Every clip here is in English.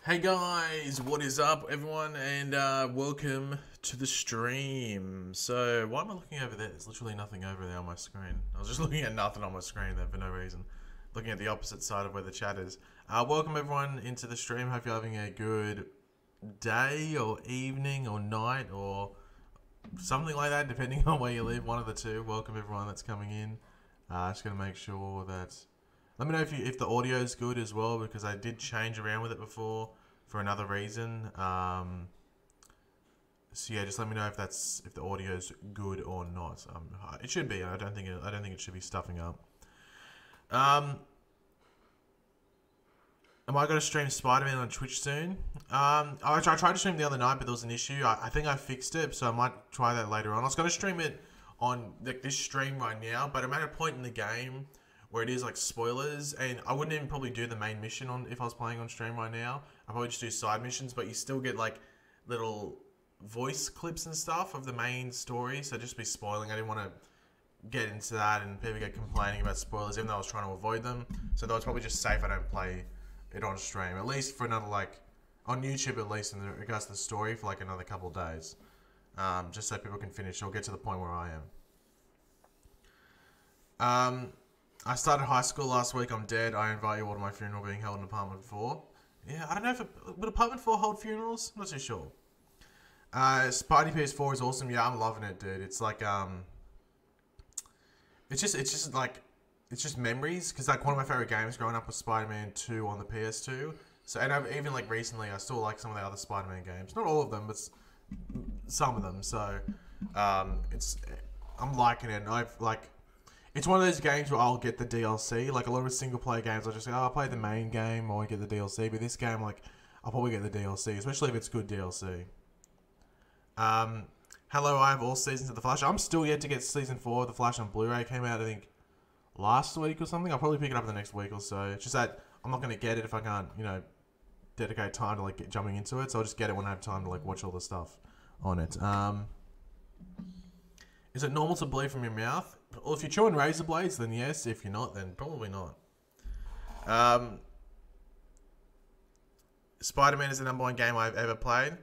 Hey guys, what is up everyone, and welcome to the stream. So, why am I looking over there? There's literally nothing over there on my screen. I was just looking at nothing on my screen there for no reason. Looking at the opposite side of where the chat is. Welcome everyone into the stream. Hope you're having a good day or evening or night or something like that, depending on where you live. One of the two. Welcome everyone that's coming in. Just going to make sure that... Let me know if the audio is good as well, because I did change around with it before for another reason. So yeah, just let me know if the audio is good or not. It should be. I don't think it should be stuffing up. Am I going to stream Spider-Man on Twitch soon? I tried to stream the other night, but there was an issue. I think I fixed it, so I might try that later on. I was going to stream it on this stream right now, but I'm at a point in the game where it is like spoilers, and I wouldn't even probably do the main mission if I was playing on stream right now. I'd probably just do side missions, but you still get like little voice clips and stuff of the main story, so just be spoiling. I didn't want to get into that and people get complaining about spoilers, even though I was trying to avoid them. So that was probably just safe I don't play it on stream, at least for another, like, on YouTube at least in regards to the story, for like another couple of days. Just so people can finish or get to the point where I am. I started high school last week. I'm dead. I invite you all to my funeral being held in Apartment 4. Yeah, I don't know if would Apartment 4 hold funerals? I'm not too sure. Spidey PS4 is awesome. Yeah, I'm loving it, dude. It's like it's just memories, because like one of my favorite games growing up was Spider-Man 2 on the PS2. So, and even like recently, I still like some of the other Spider-Man games. Not all of them, but some of them. So, I'm liking it. And it's one of those games where I'll get the DLC. Like a lot of single player games, I'll just say, I'll play the main game or I get the DLC. But this game, like, I'll probably get the DLC, especially if it's good DLC. Hello, I have all seasons of The Flash. I'm still yet to get season 4 of The Flash on Blu-ray. It came out, I think, last week or something. I'll probably pick it up in the next week or so. It's just that I'm not going to get it if I can't, dedicate time to like jumping into it. So I'll just get it when I have time to like watch all the stuff on it. Is it normal to bleed from your mouth? Well, if you're chewing razor blades, then yes. If you're not, then probably not. Spider-Man is the #1 game I've ever played.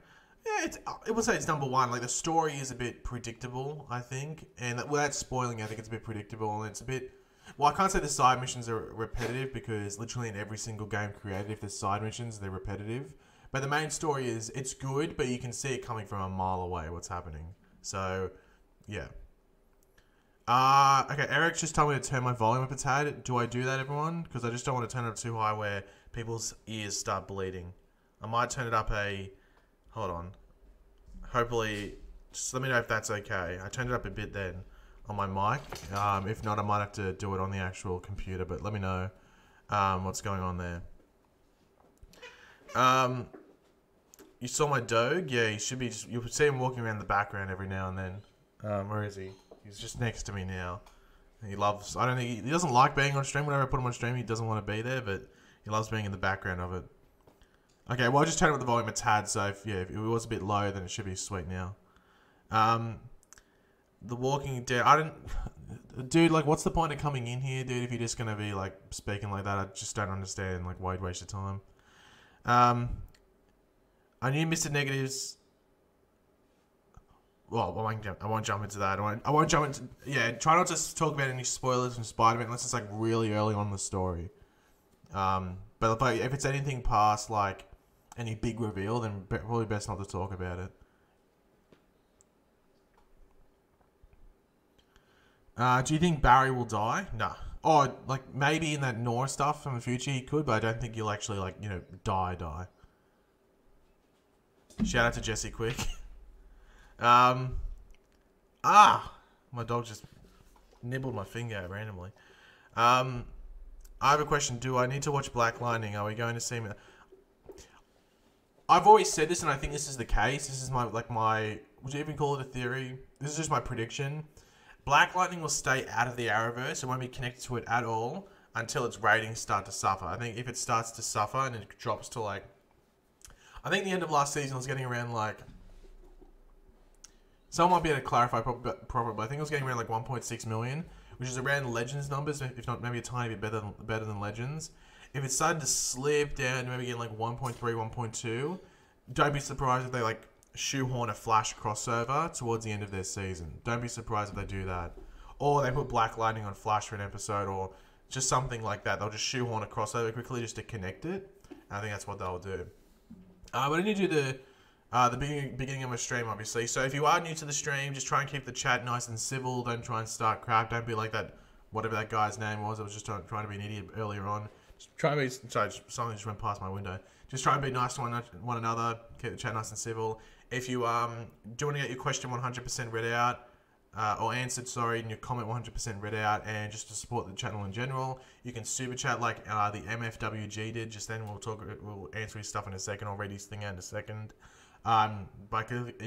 Yeah, I would say it's #1. Like, the story is a bit predictable, I think. And without spoiling, I think it's a bit predictable. And it's a bit... Well, I can't say the side missions are repetitive, because literally in every single game created, if there's side missions, they're repetitive. But the main story is, it's good, but you can see it coming from a mile away, what's happening. So, yeah. Okay, Eric just told me to turn my volume up a tad. Do I do that, everyone? Because I just don't want to turn it up too high where people's ears start bleeding. I might turn it up hold on. Hopefully, just let me know if that's okay. I turned it up a bit then on my mic. If not, I might have to do it on the actual computer, but let me know what's going on there. You saw my dog? Yeah, he should be you'll see him walking around the background every now and then. Where is he? He's just next to me now. He loves... I don't think... He doesn't like being on stream. Whenever I put him on stream, he doesn't want to be there, but he loves being in the background of it. Okay, well, I'll just turn up the volume a tad, so if it was a bit low, then it should be sweet now. The Walking Dead... I don't... Dude, like, what's the point of coming in here, dude, if you're just going to be, like, speaking like that? I just don't understand, like, why you'd waste your time. I knew Mr. Negative's... Well, I won't jump into that. I won't jump into... Yeah, try not to talk about any spoilers from Spider-Man unless it's, like, really early on in the story. But if it's anything past, like, any big reveal, then probably best not to talk about it. Do you think Barry will die? No. Oh, like, maybe in that Nora stuff from the future he could, but I don't think he'll actually, like, die. Shout out to Jesse Quick. My dog just nibbled my finger randomly. I have a question. Do I need to watch Black Lightning? Are we going to see... I've always said this, and I think this is the case. This is my... Would you even call it a theory? This is just my prediction. Black Lightning will stay out of the Arrowverse. It won't be connected to it at all until its ratings start to suffer. I think if it starts to suffer and it drops to, like... I think the end of last season was getting around, like... Someone might be able to clarify probably. I think it was getting around like 1.6 million, which is around Legends numbers, if not maybe a tiny bit better than Legends. If it started to slip down to maybe getting like 1.3, 1.2, don't be surprised if they like shoehorn a Flash crossover towards the end of their season. Don't be surprised if they do that. Or they put Black Lightning on Flash for an episode, or just something like that. They'll just shoehorn a crossover quickly just to connect it. And I think that's what they'll do. But I need to do the beginning of my stream, obviously. So if you are new to the stream, just try and keep the chat nice and civil. Don't try and start crap. Don't be like that, whatever that guy's name was. I was just trying to be an idiot earlier on. Just try and be, sorry, something just went past my window. Just try and be nice to one another. Keep the chat nice and civil. If you do want to get your question 100% read out, or answered, sorry, and your comment 100% read out, and just to support the channel in general, you can super chat like the MFWG did just then. We'll answer his stuff in a second. I'll read his thing out in a second. And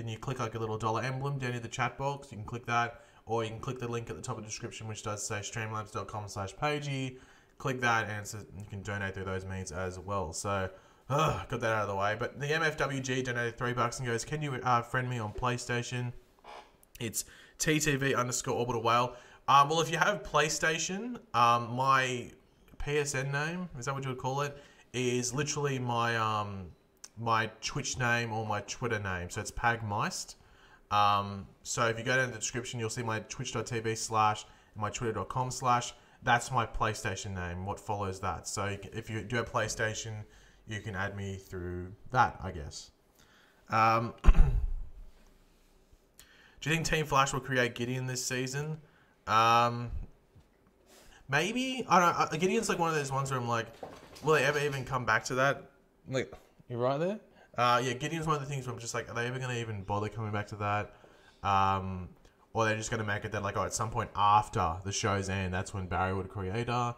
you click like a little dollar emblem down in the chat box. You can click that, or you can click the link at the top of the description, which does say streamlabs.com/Pagey. Click that, and you can donate through those means as well. So, got that out of the way. But the MFWG donated $3 and goes, can you friend me on PlayStation? It's TTV_orbital whale. Well, if you have PlayStation, my PSN name, is that what you would call it, is literally my my Twitch name or my Twitter name. So it's Pagmeist. So if you go down in the description, you'll see my twitch.tv/ and my twitter.com/. That's my PlayStation name. What follows that? So if you do have PlayStation, you can add me through that, I guess. Do you think Team Flash will create Gideon this season? Maybe. I don't know. Gideon's like one of those ones where I'm like, will they ever even come back to that? Like, you're right there? Yeah, Gideon's one of the things where I'm just like, are they ever going to even bother coming back to that? Or they're just going to make it that, like, at some point after the show's end, that's when Barry would create her.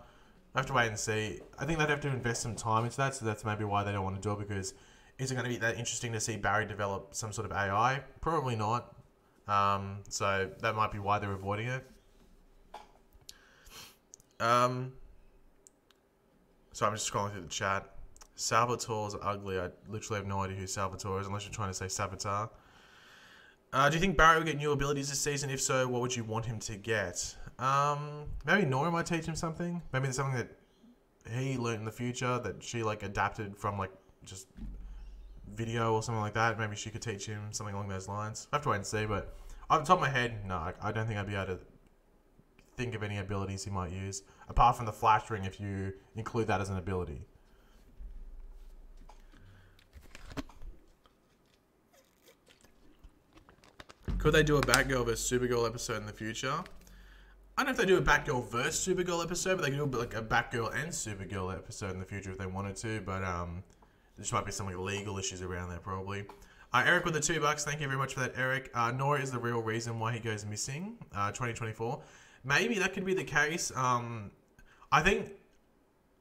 I have to wait and see. I think they'd have to invest some time into that, so that's maybe why they don't want to do it, because is it going to be that interesting to see Barry develop some sort of AI? Probably not. So that might be why they're avoiding it. So I'm just scrolling through the chat. Salvatore's ugly. I literally have no idea who Salvatore is, unless you're trying to say Savitar. Do you think Barry will get new abilities this season? If so, what would you want him to get? Maybe Nora might teach him something. Maybe there's something that he learned in the future that she like adapted from like just video or something like that. Maybe she could teach him something along those lines. I have to wait and see, but off the top of my head, no, I don't think I'd be able to think of any abilities he might use, apart from the flash ring if you include that as an ability. Could they do a Batgirl vs Supergirl episode in the future? I don't know if they do a Batgirl vs Supergirl episode, but they could do like a Batgirl and Supergirl episode in the future if they wanted to, but there might be some like legal issues around there probably. Eric with the $2, thank you very much for that, Eric. Nora is the real reason why he goes missing, 2024. Maybe that could be the case. I think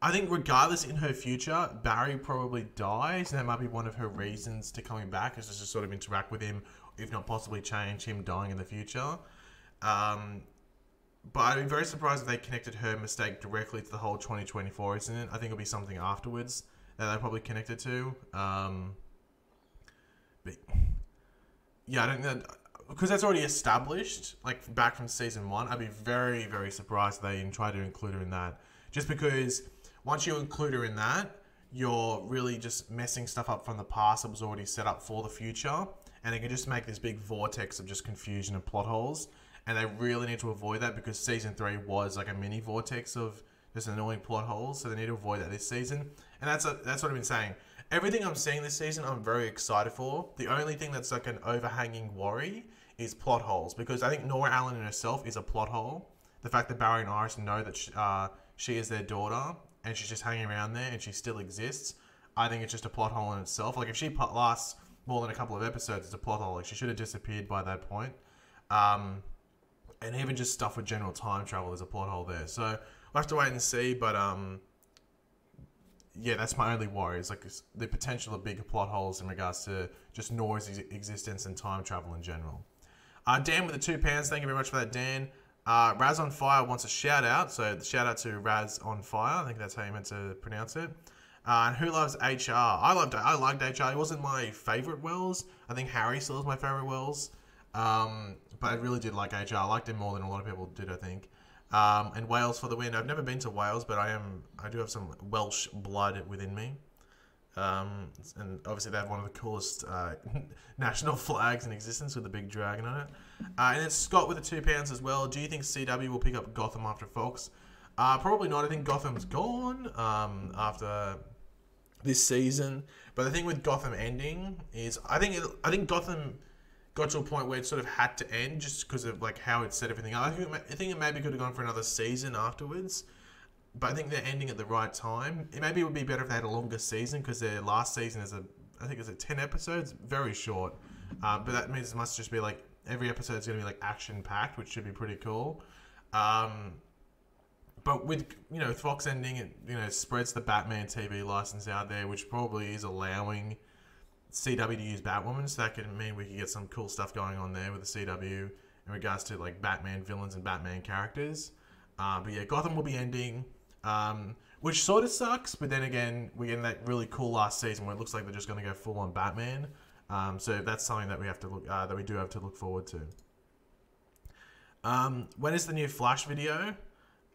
regardless in her future, Barry probably dies, and that might be one of her reasons to coming back, is just to sort of interact with him, if not possibly change him dying in the future. But I'd be very surprised if they connected her mistake directly to the whole 2024 incident. I think it'll be something afterwards that they probably connected to. But yeah, I don't know, because that's already established, like back from season 1. I'd be very, very surprised if they even try to include her in that. Just because once you include her in that, you're really just messing stuff up from the past that was already set up for the future. And it can just make this big vortex of just confusion and plot holes. And they really need to avoid that, because season 3 was like a mini vortex of just annoying plot holes. So they need to avoid that this season. And that's what I've been saying. Everything I'm seeing this season, I'm very excited for. The only thing that's like an overhanging worry is plot holes, because I think Nora Allen in herself is a plot hole. The fact that Barry and Iris know that she is their daughter and she's just hanging around there and she still exists, I think it's just a plot hole in itself. Like if she lasts more than a couple of episodes, it's a plot hole. Like she should have disappeared by that point. And even just stuff with general time travel is a plot hole there. So we'll have to wait and see, but yeah, that's my only worry. It's like the potential of bigger plot holes in regards to just Nora's existence and time travel in general. Dan with the £2, thank you very much for that, Dan. Raz on Fire wants a shout out, so shout out to Raz on Fire. I think that's how you meant to pronounce it. And who loves HR? I liked HR. It wasn't my favorite Wells. I think Harry still is my favorite Wells. But I really did like HR. I liked him more than a lot of people did, I think. And Wales for the win. I've never been to Wales, but I do have some Welsh blood within me. And obviously they have one of the coolest national flags in existence with a big dragon on it. And it's Scott with the £2 as well. Do you think CW will pick up Gotham after Fox? Probably not. I think Gotham's gone after this season. But the thing with Gotham ending is, I think Gotham got to a point where it sort of had to end just because of like how it set everything up. I think it maybe could have gone for another season afterwards. But I think they're ending at the right time. Maybe it would be better if they had a longer season, because their last season is I think it's 10 episodes, very short. But that means it must just be like every episode is going to be like action packed, which should be pretty cool. But with Fox ending, it spreads the Batman TV license out there, which probably is allowing CW to use Batwoman. So that could mean we could get some cool stuff going on there with the CW in regards to like Batman villains and Batman characters. But yeah, Gotham will be ending. Which sort of sucks, but then again, we're getting that really cool last season where it looks like they're just going to go full on Batman. So that's something that we do have to look forward to. When is the new Flash video?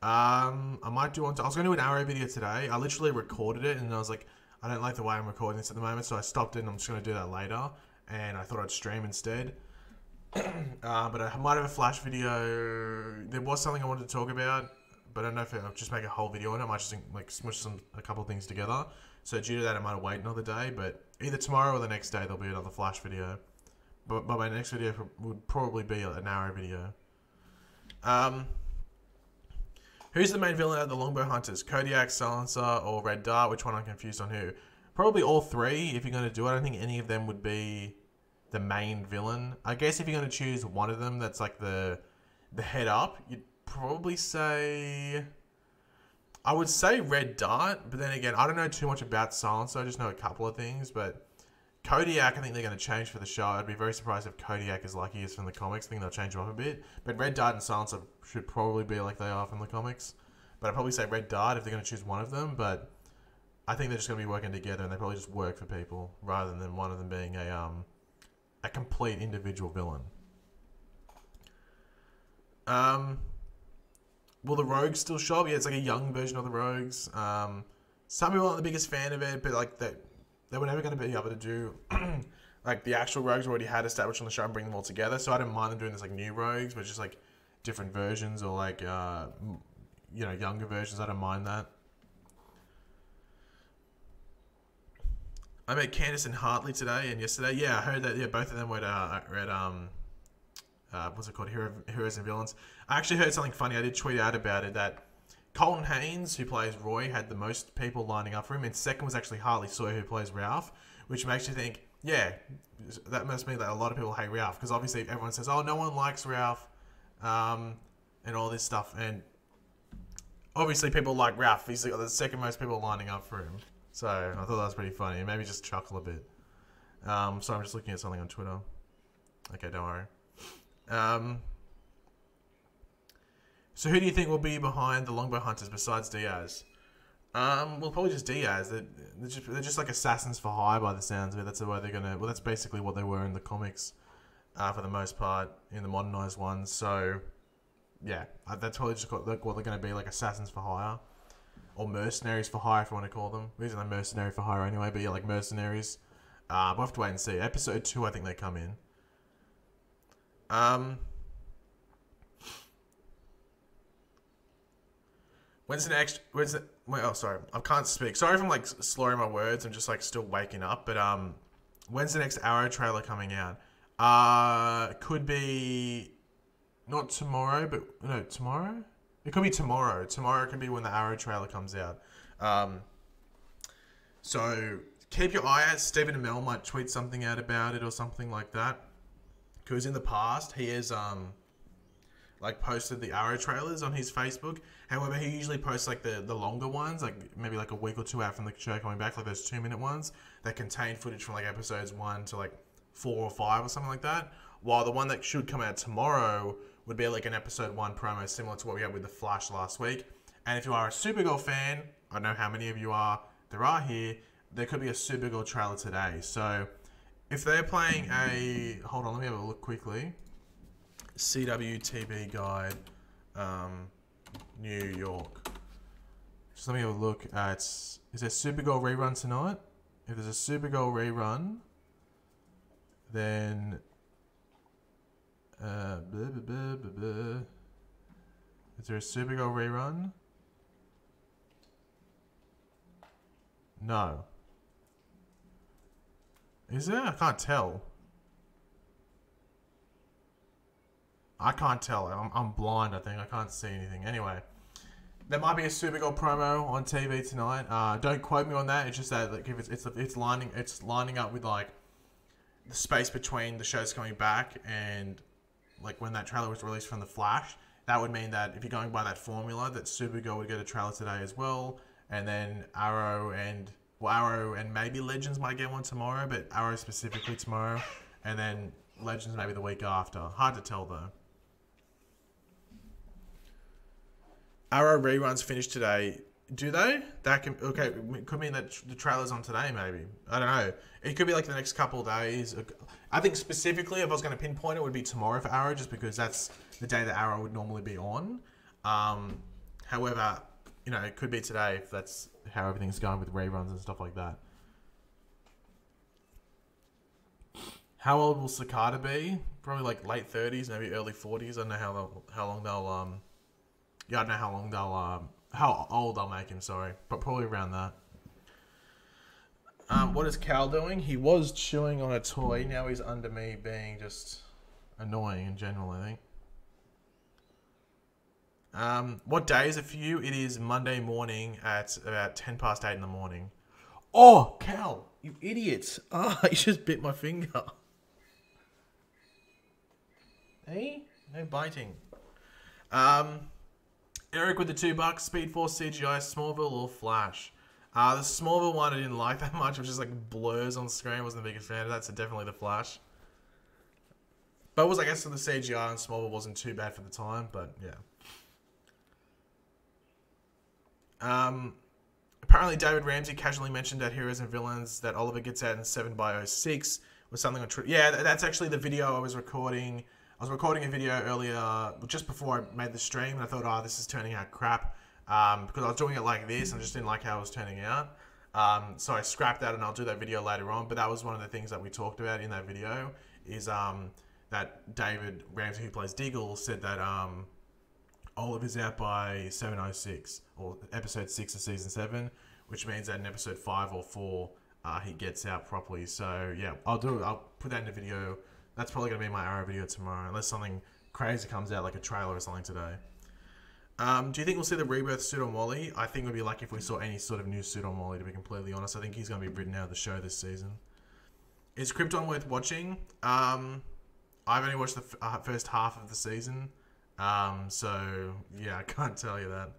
I was going to do an Arrow video today. I literally recorded it and I was like, I don't like the way I'm recording this at the moment, so I stopped it and I'm just going to do that later. And I thought I'd stream instead. But I might have a Flash video. There was something I wanted to talk about, but I don't know if I'll just make a whole video on it. I might just like smush a couple of things together. So due to that, I might wait another day. But either tomorrow or the next day, there'll be another Flash video. But my next video would probably be an Arrow video. Who's the main villain of the Longbow Hunters? Kodiak, Silencer, or Red Dart? Which one? I'm confused on who. Probably all three if you're going to do it. I don't think any of them would be the main villain. I guess if you're going to choose one of them that's like the head up, you'd probably say... I would say Red Dart, but then again, I don't know too much about Silencer. I just know a couple of things, but Kodiak, I think they're going to change for the show. I'd be very surprised if Kodiak is like he is from the comics. I think they'll change him up a bit. But Red Dart and Silencer should probably be like they are from the comics. But I'd probably say Red Dart if they're going to choose one of them. But I think they're just going to be working together, and they probably just work for people rather than one of them being a complete individual villain. Will the Rogues still show up? Yeah, it's like a young version of the Rogues. Some people aren't the biggest fan of it, but like they were never going to be able to do like the actual Rogues already had established on the show and bring them all together. So I didn't mind them doing this like new Rogues, but just like different versions or like younger versions. I don't mind that. I met Candace and Hartley today and yesterday. Yeah, I heard that. Yeah, both of them were at what's it called? Heroes and Villains. I actually heard something funny. I did tweet out about it that Colton Haynes, who plays Roy, had the most people lining up for him, and second was actually Hartley Sawyer, who plays Ralph, which makes you think, yeah, that must mean that a lot of people hate Ralph, because obviously everyone says, oh, no one likes Ralph, and all this stuff, and obviously people like Ralph. He's got the second most people lining up for him, so I thought that was pretty funny, and maybe just chuckle a bit. So I'm just looking at something on Twitter. Okay, don't worry. So who do you think will be behind the Longbow Hunters besides Diaz? Well, probably just Diaz. They're just like assassins for hire by the sounds of it. That's the way they're gonna. Well, that's basically what they were in the comics, for the most part, in the modernized ones. So, yeah, that's probably just what they're gonna be, like assassins for hire, or mercenaries for hire, if you want to call them. These are mercenary for hire anyway, but yeah, like mercenaries. We'll have to wait and see. Episode 2, I think they come in. When's the next? Oh, sorry, I can't speak. Sorry if I'm like slurring my words. I'm just like still waking up. But when's the next Arrow trailer coming out? Could be not tomorrow, but no, tomorrow. It could be tomorrow. Tomorrow could be when the Arrow trailer comes out. So keep your eye out. Stephen Amell might tweet something out about it or something like that. Because in the past he has like posted the Arrow trailers on his Facebook. However, he usually posts like the longer ones, like maybe like a week or two out from the show coming back, like those 2-minute ones that contain footage from like episodes 1 to like 4 or 5 or something like that. While the one that should come out tomorrow would be like an episode 1 promo, similar to what we had with The Flash last week. And if you are a Supergirl fan, I don't know how many of you are, there are here, there could be a Supergirl trailer today. So if they're playing a, hold on, let me have a look quickly. CW TV guide. New York. Just let me have a look at... Is there Supergirl rerun tonight? If there's a Supergirl rerun, then... Blah, blah, blah, blah, blah. Is there a Supergirl rerun? No. Is there? I can't tell. I can't tell. I'm blind, I think. I can't see anything. Anyway. There might be a Supergirl promo on TV tonight. Don't quote me on that. It's just that like, if it's lining up with like the space between the shows coming back and like when that trailer was released from The Flash. That would mean that if you're going by that formula, that Supergirl would get a trailer today as well, and then Arrow and maybe Legends might get one tomorrow, but Arrow specifically tomorrow, and then Legends maybe the week after. Hard to tell though. Arrow reruns finish today. Do they? That can okay. It could mean that the trailer's on today. Maybe I don't know. It could be like the next couple of days. I think specifically, if I was going to pinpoint it, would be tomorrow for Arrow, just because that's the day that Arrow would normally be on. However, you know, it could be today if that's how everything's going with reruns and stuff like that. How old will Cicada be? Probably like late 30s, maybe early 40s. I don't know how long they'll yeah, I don't know how long they'll how old I'll make him, sorry. But probably around that. What is Cal doing? He was chewing on a toy. Now he's under me being just annoying in general, I think. What day is it for you? It is Monday morning at about 10 past 8 in the morning. Oh, Cal, you idiot. Ah, you just bit my finger. Hey? No biting. Eric with the $2. Speed Force CGI, Smallville or Flash? The Smallville one I didn't like that much, which is like blurs on screen. I wasn't the biggest fan of that, so definitely the Flash. But it was, I guess, the CGI and Smallville wasn't too bad for the time, but yeah. Apparently David Ramsey casually mentioned at Heroes and Villains that Oliver gets out in 7/06 was something on Twitter. Yeah, that's actually the video I was recording. I was recording a video earlier, just before I made the stream, and I thought, oh, this is turning out crap. Because I was doing it like this, and I just didn't like how it was turning out. So I scrapped that, and I'll do that video later on. But that was one of the things that we talked about in that video, is that David Ramsey, who plays Diggle, said that Oliver's out by 7:06, or episode 6 of season 7, which means that in episode 5 or 4, he gets out properly. So yeah, I'll put that in the video. That's probably going to be my Arrow video tomorrow, unless something crazy comes out, like a trailer or something today. Do you think we'll see the rebirth suit on Wally? I think it would be lucky if we saw any sort of new suit on Wally, to be completely honest. I think he's going to be written out of the show this season. Is Krypton worth watching? I've only watched the first half of the season. So, yeah, I can't tell you that.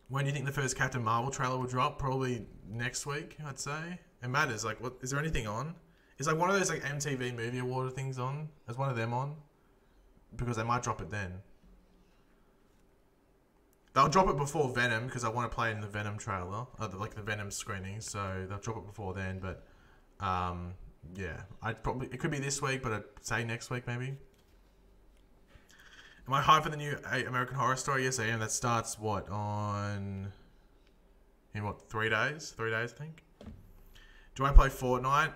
When do you think the first Captain Marvel trailer will drop? Probably next week, I'd say. It matters. Like, what is there anything on? Is like one of those like MTV Movie Award things on? Is one of them on? Because they might drop it then. They'll drop it before Venom, because I want to play it in the Venom trailer, like the Venom screening. So they'll drop it before then. But yeah, it could be this week, but I'd say next week maybe. Am I hyped for the new American Horror Story? Yes, I am. That starts in 3 days? 3 days, I think. Do I play Fortnite?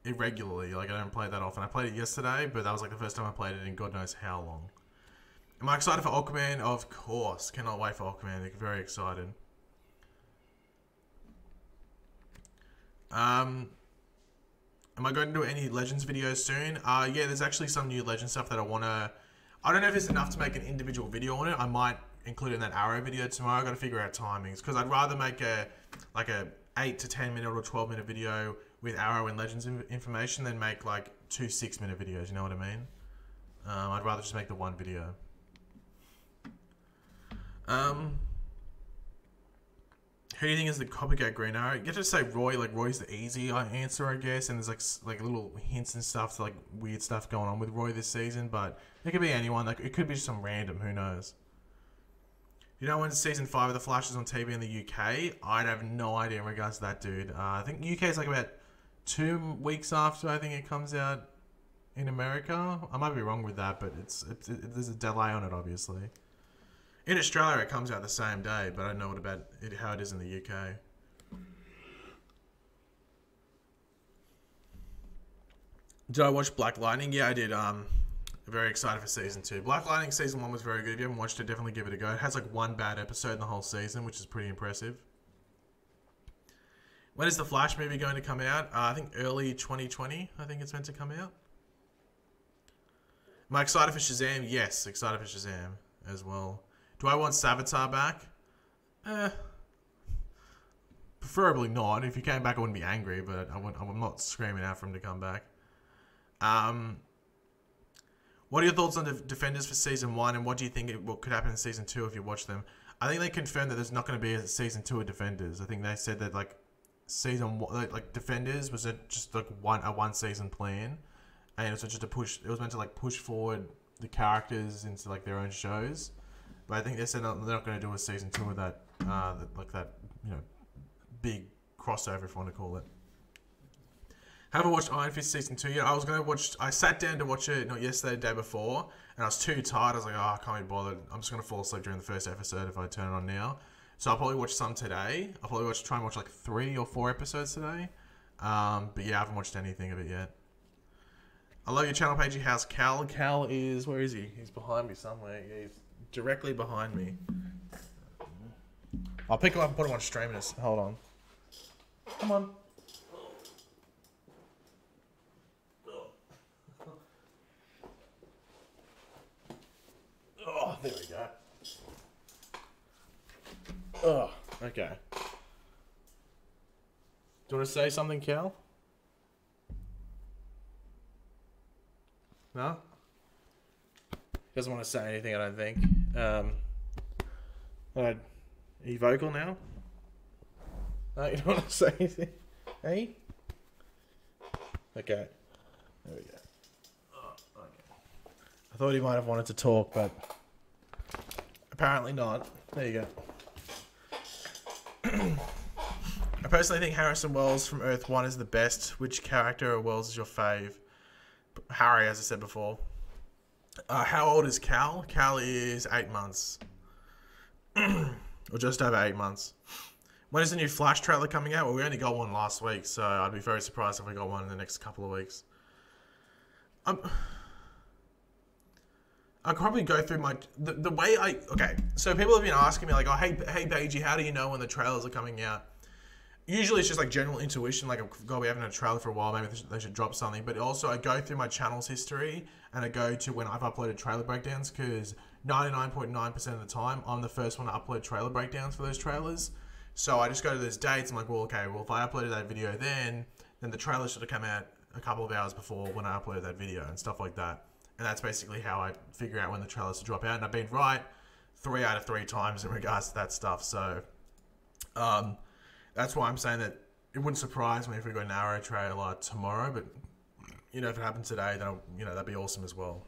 Irregularly, like I don't play that often. I played it yesterday, but that was like the first time I played it in God knows how long. Am I excited for Aquaman? Of course. Cannot wait for Aquaman. I'm very excited. Am I going to do any Legends videos soon? Yeah, there's actually some new Legends stuff that I want to... I don't know if it's enough to make an individual video on it. I might include it in that Arrow video tomorrow. I've got to figure out timings, because I'd rather make a 8 to 10 minute or 12 minute video with Arrow and Legends information than make like 2 6-minute videos, you know what I mean? I'd rather just make the one video. Who do you think is the copycat Green Arrow? You have to say Roy, like Roy's the easy answer, I guess, and there's like little hints and stuff to like weird stuff going on with Roy this season, but it could be anyone. Like it could be some random, who knows? You know when season 5 of The Flash is on TV in the UK? I'd have no idea in regards to that, dude. I think UK is like about 2 weeks after I think it comes out in America. I might be wrong with that, but there's a delay on it, obviously. In Australia, it comes out the same day, but I don't know what about it, how it is in the UK. Did I watch Black Lightning? Yeah, I did. Very excited for season 2. Black Lightning season 1 was very good. If you haven't watched it, definitely give it a go. It has like one bad episode in the whole season, which is pretty impressive. When is the Flash movie going to come out? I think early 2020, I think it's meant to come out. Am I excited for Shazam? Yes, excited for Shazam as well. Do I want Savitar back? Preferably not. If he came back, I wouldn't be angry, but I'm not screaming out for him to come back. What are your thoughts on the Defenders for Season 1, and what do you think what could happen in Season 2 if you watch them? I think they confirmed that there's not going to be a Season 2 of Defenders. I think they said that, like, Season 1, like Defenders was just, like, a one-season plan, and it was just it was meant to, like, push forward the characters into, like, their own shows. But I think they said they're not going to do a Season 2 of that, you know, big crossover, if you want to call it. Haven't watched Iron Fist Season 2 yet. I sat down to watch it, not yesterday, the day before, and I was too tired. I was like, I can't be bothered. I'm just going to fall asleep during the first episode if I turn it on now. So I'll probably watch some today. I'll probably try and watch like 3 or 4 episodes today. But yeah, I haven't watched anything of it yet. I love your channel, Pagey. How's Cal? Cal is, where is he? He's behind me somewhere. Yeah, he's directly behind me. I'll pick him up and put him on streaming. Hold on. Come on. Oh, there we go. Oh, okay. Do you want to say something, Cal? No? Doesn't want to say anything, I don't think. Are you vocal now? No, you don't want to say anything? Hey? Okay. There we go. Oh, okay. I thought he might have wanted to talk, but apparently not. There you go. I personally think Harrison Wells from Earth 1 is the best. Which character or Wells is your fave? Harry, as I said before. How old is Cal? Cal is 8 months. Or just over 8 months. When is the new Flash trailer coming out? Well, we only got one last week, so I'd be very surprised if we got one in the next couple of weeks. I'll probably go through the way okay, so people have been asking me like, oh, hey Pagey, how do you know when the trailers are coming out? Usually it's just like general intuition, like, God, we haven't had a trailer for a while, maybe they should drop something. But also I go through my channel's history and I go to when I've uploaded trailer breakdowns, because 99.9% of the time I'm the first one to upload trailer breakdowns for those trailers. So I just go to those dates. I'm like, well, okay, well, if I uploaded that video then the trailer should have come out a couple of hours before when I uploaded that video and stuff like that. And that's basically how I figure out when the trailers to drop out. And I've been right 3 out of 3 times in regards to that stuff. So that's why I'm saying that it wouldn't surprise me if we got an Arrow trailer tomorrow. But, you know, if it happened today, then, you know, that'd be awesome as well.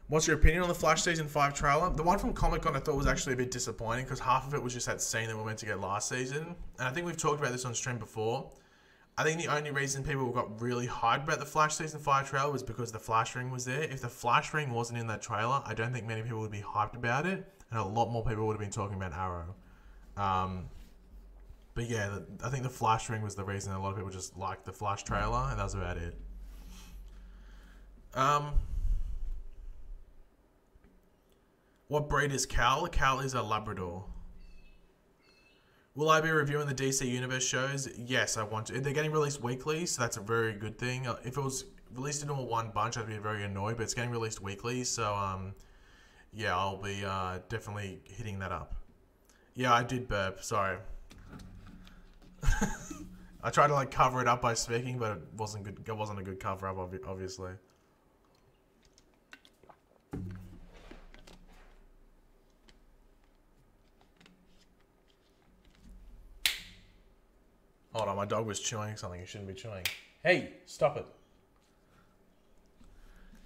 What's your opinion on the Flash Season 5 trailer? The one from Comic-Con I thought was actually a bit disappointing, because half of it was just that scene that we were meant to get last season. And I think we've talked about this on stream before. I think the only reason people got really hyped about the Flash Season 5 trailer was because the Flash ring was there. If the Flash ring wasn't in that trailer, I don't think many people would be hyped about it. And a lot more people would have been talking about Arrow. But yeah, I think the Flash ring was the reason a lot of people just liked the Flash trailer, and that was about it. What breed is Cal? Cal is a Labrador. Will I be reviewing the DC Universe shows? Yes, I want to. They're getting released weekly, so that's a very good thing. If it was released in all one bunch, I'd be very annoyed, but it's getting released weekly, so yeah, I'll be definitely hitting that up. Yeah, I did burp, sorry. I tried to like cover it up by speaking, but it wasn't good. It wasn't a good cover up, obviously. Hold on, my dog was chewing something he shouldn't be chewing. Hey, stop it.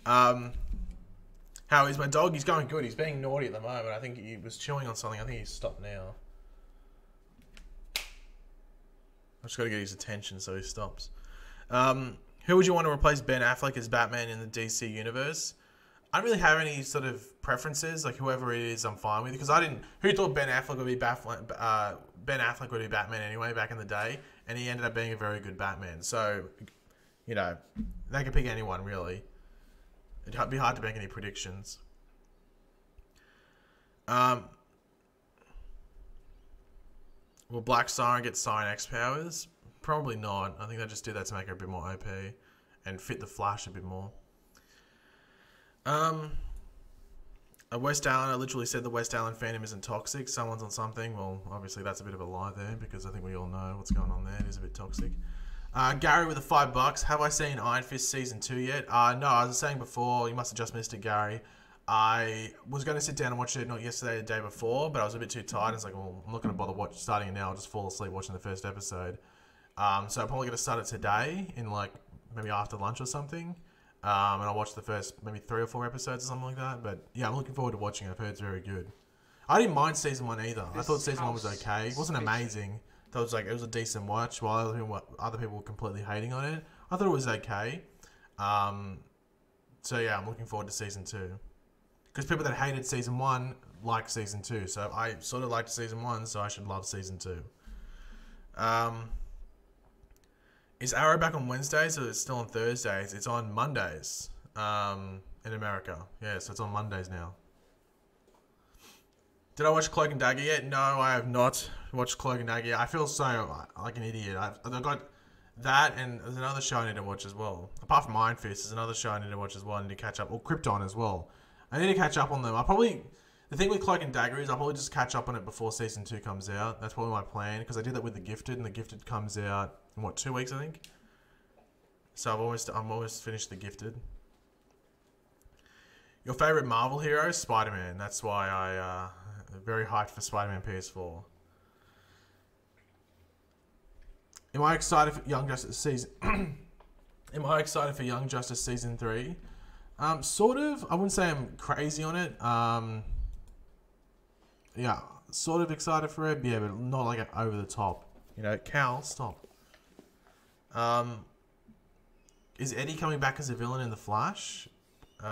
How is my dog? He's going good. He's being naughty at the moment. I think he was chewing on something. I think he's stopped now. I've just got to get his attention so he stops. Who would you want to replace Ben Affleck as Batman in the DC universe? I don't really have any sort of preferences. Like whoever it is, I'm fine with because I didn't. Who thought Ben Affleck would be Ben Affleck would be Batman anyway back in the day, and he ended up being a very good Batman. So, you know, they could pick anyone really. It'd be hard to make any predictions. Will Black Siren get Siren X powers? Probably not. I think they just did that to make her a bit more OP and fit the Flash a bit more. West Allen, I literally said the West Allen fandom isn't toxic. Someone's on something. Well, obviously that's a bit of a lie there because I think we all know what's going on there. It is a bit toxic. Gary with the $5. Have I seen Iron Fist season 2 yet? No, I was saying before. You must have just missed it, Gary. I was going to sit down and watch it not yesterday, the day before, but I was a bit too tired. It's like, well, I'm not going to bother starting it now. I'll just fall asleep watching the first episode. So I'm probably going to start it today in like maybe after lunch or something. And I'll watch the first maybe 3 or 4 episodes or something like that. But yeah, I'm looking forward to watching it. I've heard it's very good. I didn't mind season 1 either. I thought season 1 was okay. It wasn't amazing. I thought it was a decent watch while other people were completely hating on it. I thought it was okay. So yeah, I'm looking forward to season 2. Because people that hated season 1 like season 2. So I sort of liked season 1, so I should love season 2. Is Arrow back on Wednesdays or is it still on Thursdays? It's on Mondays in America. Yeah, so it's on Mondays now. Did I watch Cloak and Dagger yet? No, I have not watched Cloak and Dagger yet. I feel so like an idiot. I've got that and there's another show I need to watch as well. Apart from Iron Fist, there's another show I need to watch as well. I need to catch up. Or Krypton as well. I need to catch up on them. The thing with Cloak and Dagger is I'll probably just catch up on it before season 2 comes out. That's probably my plan because I did that with The Gifted, and The Gifted comes out in 2 weeks I think. So I'm almost finished The Gifted. Your favorite Marvel hero? Spider-Man. That's why I very hyped for Spider-Man PS4. Am I excited for Young Justice season? Am I excited for Young Justice season 3? Sort of. I wouldn't say I'm crazy on it. Yeah, sort of excited for it. Yeah, but not like over the top. You know, Cal, stop. Is Eddie coming back as a villain in The Flash? Maybe?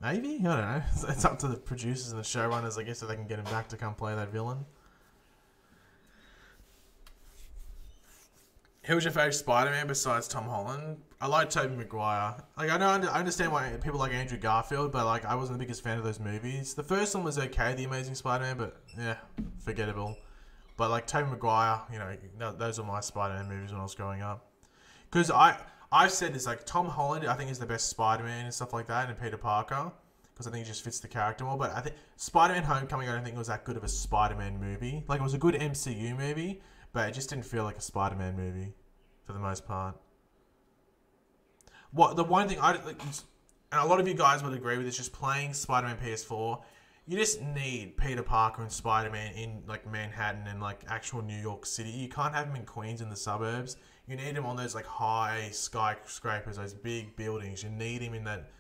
I don't know. It's up to the producers and the showrunners, I guess, if they can get him back to come play that villain. Who's your favourite Spider-Man besides Tom Holland? I like Tobey Maguire. Like I understand why people like Andrew Garfield, but like I wasn't the biggest fan of those movies. The first one was okay, The Amazing Spider-Man, but yeah, forgettable. But like Tobey Maguire, you know, those are my Spider-Man movies when I was growing up. Because I've said this, like Tom Holland, I think is the best Spider-Man and stuff like that, and Peter Parker, because I think he just fits the character more. But I think Spider-Man Homecoming, I don't think it was that good of a Spider-Man movie. Like it was a good MCU movie, but it just didn't feel like a Spider-Man movie for the most part. The one thing and a lot of you guys would agree with is just playing Spider-Man PS4. You just need Peter Parker and Spider-Man in like Manhattan and like actual New York City. You can't have him in Queens in the suburbs. You need him on those like high skyscrapers, those big buildings. You need him in that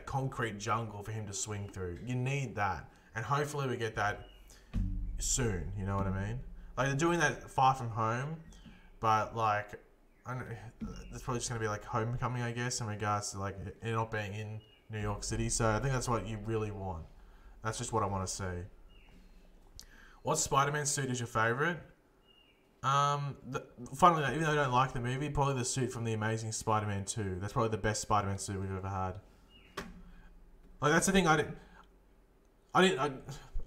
concrete jungle for him to swing through. You need that, and hopefully we get that soon. You know what I mean? Like they're doing that Far From Home, but like I don't know, it's probably just gonna be like Homecoming, I guess, in regards to like it not being in New York City. So I think that's what you really want. That's just what I want to see. What Spider-Man suit is your favorite? Funnily enough, even though I don't like the movie, probably the suit from The Amazing Spider-Man 2. That's probably the best Spider-Man suit we've ever had. Like that's the thing I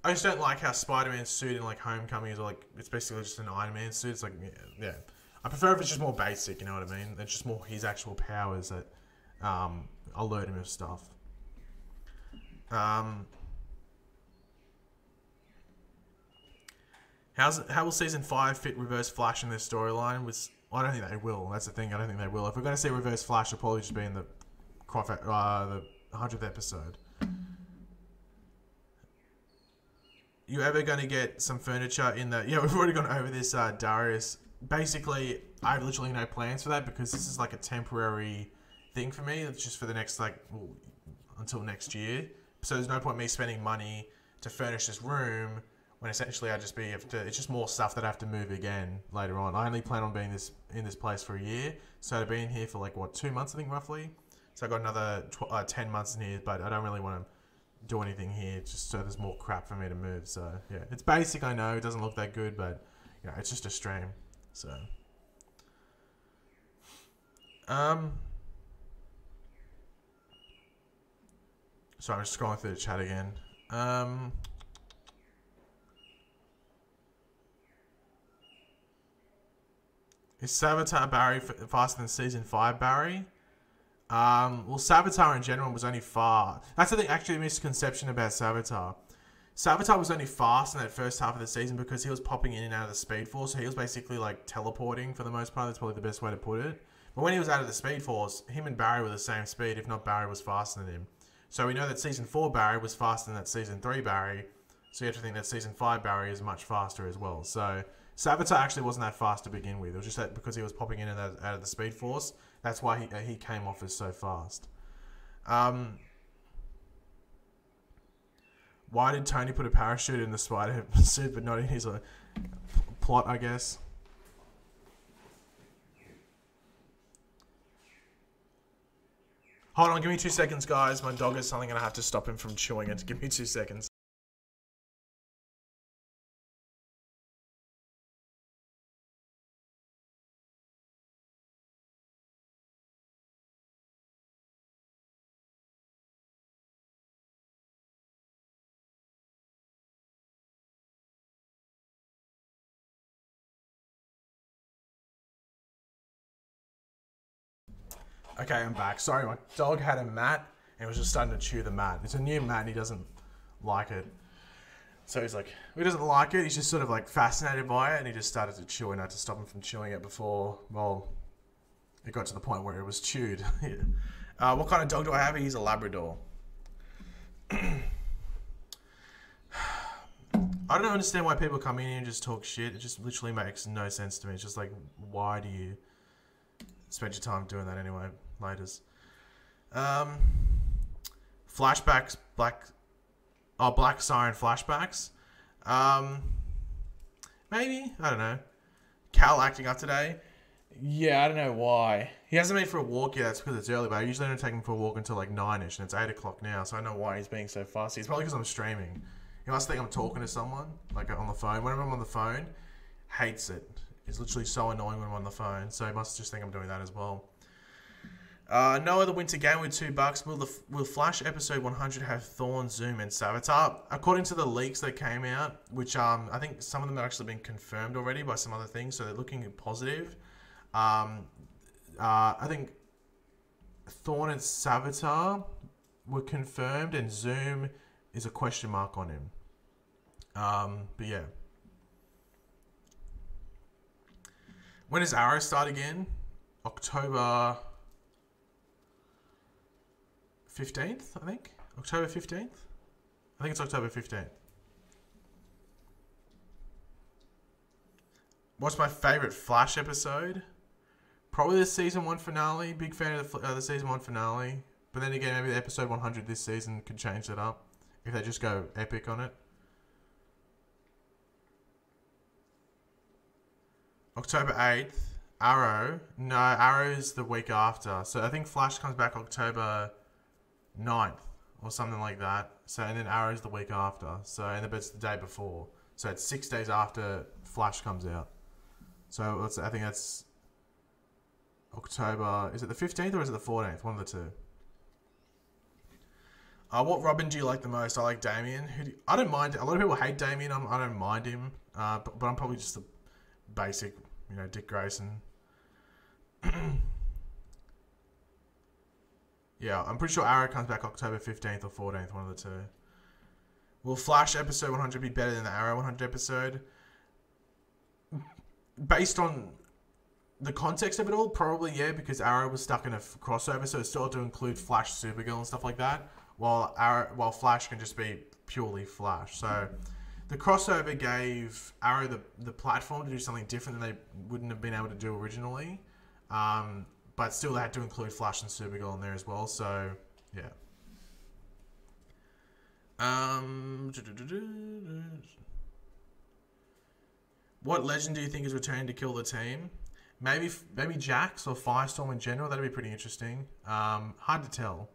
just don't like how Spider-Man's suit in like Homecoming is like it's basically just an Iron Man suit. It's like yeah. I prefer if it's just more basic, you know what I mean? It's just more his actual powers that alert him of stuff. How will season 5 fit Reverse Flash in their storyline? I don't think they will. That's the thing. I don't think they will. If we're going to see Reverse Flash, it'll probably just be in the 100th episode. You ever going to get some furniture in the... Yeah, we've already gone over this, Darius. Basically, I have literally no plans for that because this is like a temporary thing for me. It's just for the next, until next year. So there's no point me spending money to furnish this room when essentially it's just more stuff that I have to move again later on. I only plan on being in this place for a year. So to be in here for 2 months, I think, roughly. So I got another 10 months in here, but I don't really want to do anything here, just so there's more crap for me to move. So yeah, it's basic, I know, it doesn't look that good, but you know, it's just a stream. So so I'm just scrolling through the chat again. Is Savitar Barry faster than Season 5 Barry? Well, Savitar in general was only far. That's the thing, actually, a misconception about Savitar. Savitar was only fast in that first half of the season because he was popping in and out of the Speed Force, so he was basically like teleporting for the most part. That's probably the best way to put it. But when he was out of the Speed Force, him and Barry were the same speed, if not Barry was faster than him. So we know that Season 4 Barry was faster than that Season 3 Barry, so you have to think that Season 5 Barry is much faster as well. So Savitar actually wasn't that fast to begin with. It was just that because he was popping in and out of the Speed Force, that's why he came off as so fast. Why did Tony put a parachute in the spider suit but not in his plot, I guess? Hold on, give me 2 seconds, guys. My dog is something and I have to stop him from chewing it. Give me 2 seconds. Okay, I'm back. Sorry, my dog had a mat and was just starting to chew the mat. It's a new mat and he doesn't like it. So he's like, he doesn't like it. He's just sort of like fascinated by it and he just started to chew and I had to stop him from chewing it before, well, it got to the point where it was chewed. Yeah. What kind of dog do I have? He's a Labrador. I don't understand why people come in here and just talk shit. It just literally makes no sense to me. It's just like, why do you spend your time doing that anyway? Laters. Flashbacks, Black Siren flashbacks. Maybe, I don't know. Cal acting up today. Yeah, I don't know why. He hasn't been for a walk yet. That's because it's early, but I usually don't take him for a walk until like 9ish, and it's 8 o'clock now, so I don't know why he's being so fussy. It's probably because I'm streaming. He must think I'm talking to someone, like on the phone. Whenever I'm on the phone, hates it. It's literally so annoying when I'm on the phone, so he must just think I'm doing that as well. No other winter game with $2. Will Flash episode 100 have Thorn, Zoom, and Savitar? According to the leaks that came out, which I think some of them have actually been confirmed already by some other things, so they're looking positive. I think Thorn and Savitar were confirmed, and Zoom is a question mark on him. But yeah. When does Arrow start again? October 15th, I think. October 15th? I think it's October 15th. What's my favourite Flash episode? Probably the season 1 finale. Big fan of the season 1 finale. But then again, maybe the episode 100 this season could change that up. If they just go epic on it. October 8th. Arrow. No, Arrow's the week after. So I think Flash comes back October 9th. Or something like that. So, and then Arrow's the week after. So, and it's the day before. So it's 6 days after Flash comes out. So I think that's October. Is it the 15th or is it the 14th? One of the two. What Robin do you like the most? I like Damien. I don't mind. A lot of people hate Damien. I don't mind him. But I'm probably just a basic, Dick Grayson. Yeah, I'm pretty sure Arrow comes back October 15th or 14th, one of the two. Will Flash episode 100 be better than the Arrow 100 episode? Based on the context of it all, probably yeah, because Arrow was stuck in a crossover, so it still had to include Flash, Supergirl, and stuff like that. While Flash can just be purely Flash. So the crossover gave Arrow the platform to do something different than they wouldn't have been able to do originally. But still, they had to include Flash and Supergirl in there as well. So yeah. What legend do you think is returning to kill the team? maybe Jax or Firestorm in general. That'd be pretty interesting. Hard to tell.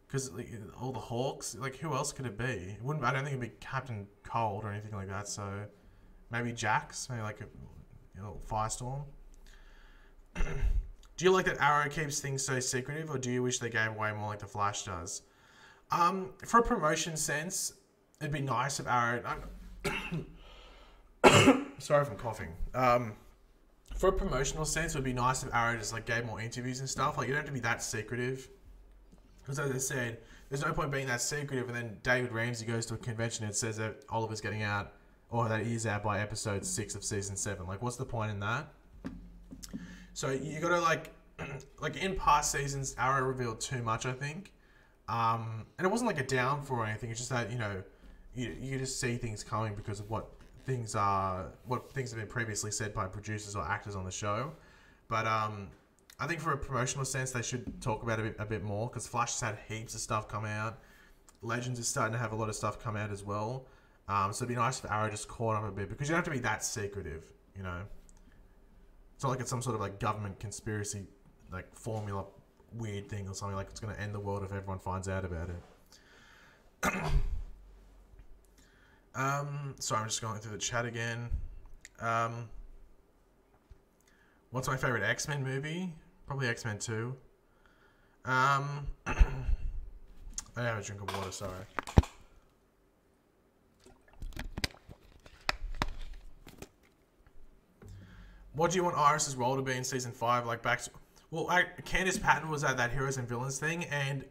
Because like, all the Hawks, like who else could it be? It wouldn't. I don't think it'd be Captain Cold or anything like that. So maybe Jax, maybe like a Firestorm. Do you like that Arrow keeps things so secretive, or do you wish they gave away more like the Flash does? For a promotion sense, it'd be nice if Arrow. Sorry if I'm coughing. For a promotional sense, it would be nice if Arrow just like gave more interviews and stuff. Like you don't have to be that secretive. Because as I said, there's no point being that secretive, and then David Ramsey goes to a convention and says that Oliver's getting out, or that he's out by episode 6 of season 7. Like, what's the point in that? So you got to like in past seasons, Arrow revealed too much, I think, and it wasn't like a downfall or anything. It's just that you just see things coming because of what things have been previously said by producers or actors on the show, but I think for a promotional sense, they should talk about it a bit more, because Flash has had heaps of stuff come out. Legends is starting to have a lot of stuff come out as well. So it'd be nice if Arrow just caught up a bit, because you don't have to be that secretive, you know. It's not like it's some sort of like government conspiracy, like formula weird thing or something, like it's going to end the world if everyone finds out about it. Sorry, I'm just going through the chat again. What's my favorite X-Men movie? Probably X-Men 2. I have a drink of water, sorry. What do you want Iris's role to be in season 5? Like back to... Well, Candice Patton was at that Heroes and Villains thing, and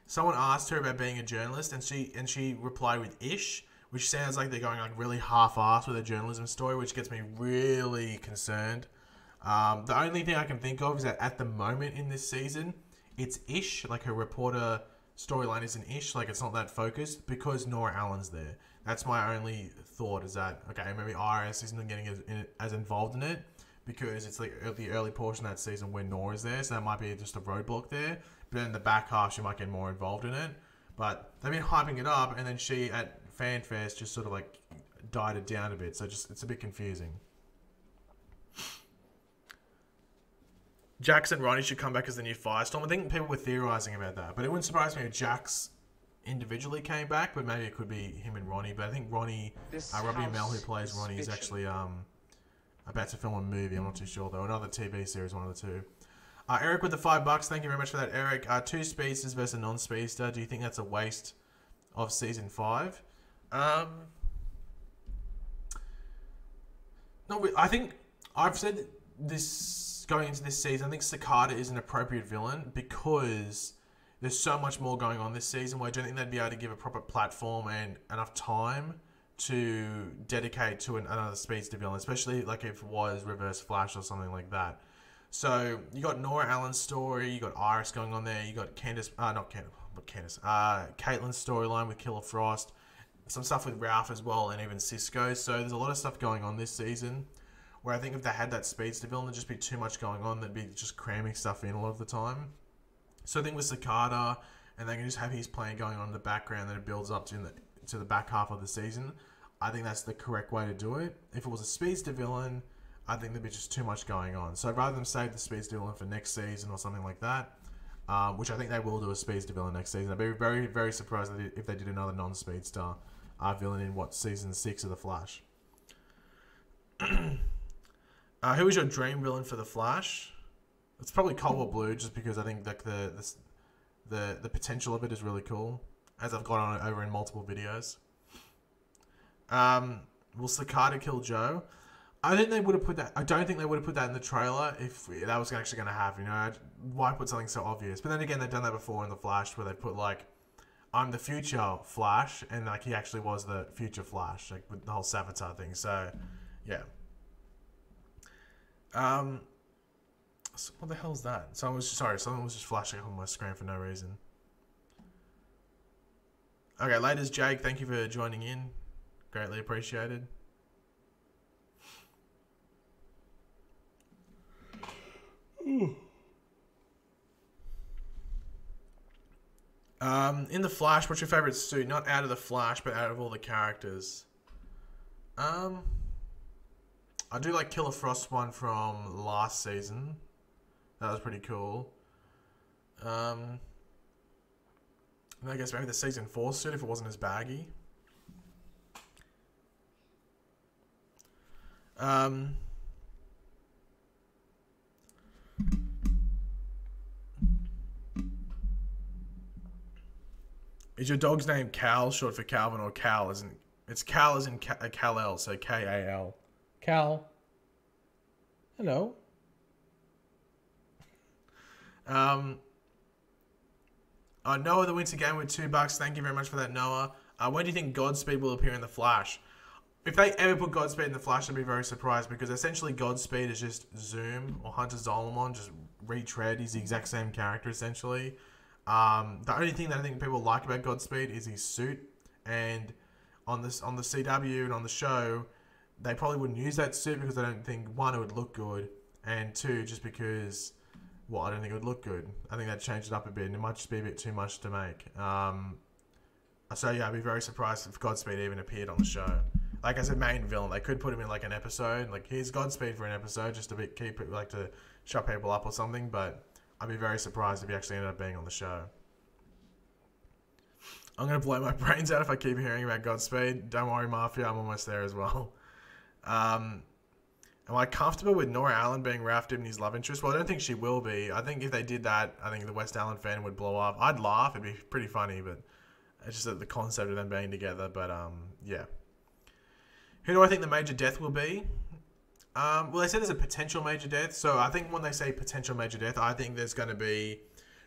someone asked her about being a journalist, and she replied with ish, which sounds like they're going like really half-assed with a journalism story, which gets me really concerned. The only thing I can think of is that at the moment in this season, it's ish, like her reporter storyline isn't ish, like it's not that focused, because Nora Allen's there. That's my only thought, is that, okay, maybe Iris isn't getting as involved in it, because it's like the early portion of that season where Nora's there, so that might be just a roadblock there, but then in the back half she might get more involved in it. But they've been hyping it up, and then she, at FanFest, just sort of like died it down a bit, so just it's a bit confusing. Jax and Ronnie should come back as the new Firestorm. I think people were theorizing about that, but it wouldn't surprise me if Jax individually came back, but maybe it could be him and Ronnie. But I think Ronnie, Robbie Amell, who plays Ronnie, is actually about to film a movie. I'm not too sure though. Another TV series, one of the two. Eric with the $5. Thank you very much for that, Eric. 2 speedsters versus a non-speedster. Do you think that's a waste of season 5? No, I think I've said this. Going into this season, I think Cicada is an appropriate villain because there's so much more going on this season where I don't think they'd be able to give a proper platform and enough time to dedicate to another speedster villain, especially like if it was Reverse Flash or something like that. So you got Nora Allen's story, you got Iris going on there, you got Candice, Caitlyn's storyline with Killer Frost, some stuff with Ralph as well, and even Cisco. So there's a lot of stuff going on this season, where I think if they had that speedster villain, there'd just be too much going on. They'd be just cramming stuff in a lot of the time. So I think with Cicada, and they can just have his plan going on in the background, that it builds up to the back half of the season. I think that's the correct way to do it. If it was a speedster villain, I think there'd be just too much going on. So rather than save the speedster villain for next season or something like that, which I think they will do a speedster villain next season. I'd be very, very surprised if they did another non-speedster villain in season 6 of The Flash. Who was your dream villain for The Flash? It's probably Cobalt Blue, just because I think like the potential of it is really cool, as I've gone on over in multiple videos. Will Cicada kill Joe? I think they would have put that. I don't think they would have put that in the trailer if that was actually going to happen. You know, why put something so obvious? But then again, they've done that before in The Flash, where they put like, "I'm the future Flash," and like he actually was the future Flash, like with the whole Savitar thing. So, yeah. What the hell is that? Someone was just flashing up on my screen for no reason. Okay, laters, Jake. Thank you for joining in. Greatly appreciated. In The Flash, what's your favorite suit? Not out of The Flash, but out of all the characters. I do like Killer Frost one from last season. That was pretty cool. And I guess maybe the season 4 suit if it wasn't as baggy. Is your dog's name Cal, short for Calvin, or Cal as in... It's Cal as in Kal-El, so K-A-L. Cal. Hello. Noah the Winter Game with $2. Thank you very much for that, Noah. When do you think Godspeed will appear in The Flash? If they ever put Godspeed in The Flash, I'd be very surprised, because essentially Godspeed is just Zoom or Hunter Zolomon, just retread. He's the exact same character, essentially. The only thing that I think people like about Godspeed is his suit, and on the CW and on the show, they probably wouldn't use that suit because I don't think, one, it would look good, and two, just because, well, I don't think it would look good. I think that changed it up a bit, and it might just be a bit too much to make. So yeah, I'd be very surprised if Godspeed even appeared on the show. Like as a main villain, they could put him in like an episode, like here's Godspeed for an episode, just to keep it, like, to shut people up or something, but I'd be very surprised if he actually ended up being on the show. I'm going to blow my brains out if I keep hearing about Godspeed. Don't worry, Mafia, I'm almost there as well. Am I comfortable with Nora Allen being Ralph Dibny's love interest? Well, I don't think she will be. I think if they did that, I think the West Allen fan would blow up. I'd laugh, it'd be pretty funny, but it's just the concept of them being together. But yeah. Who do I think the major death will be? Well, they said there's a potential major death. So I think when they say potential major death, I think there's going to be,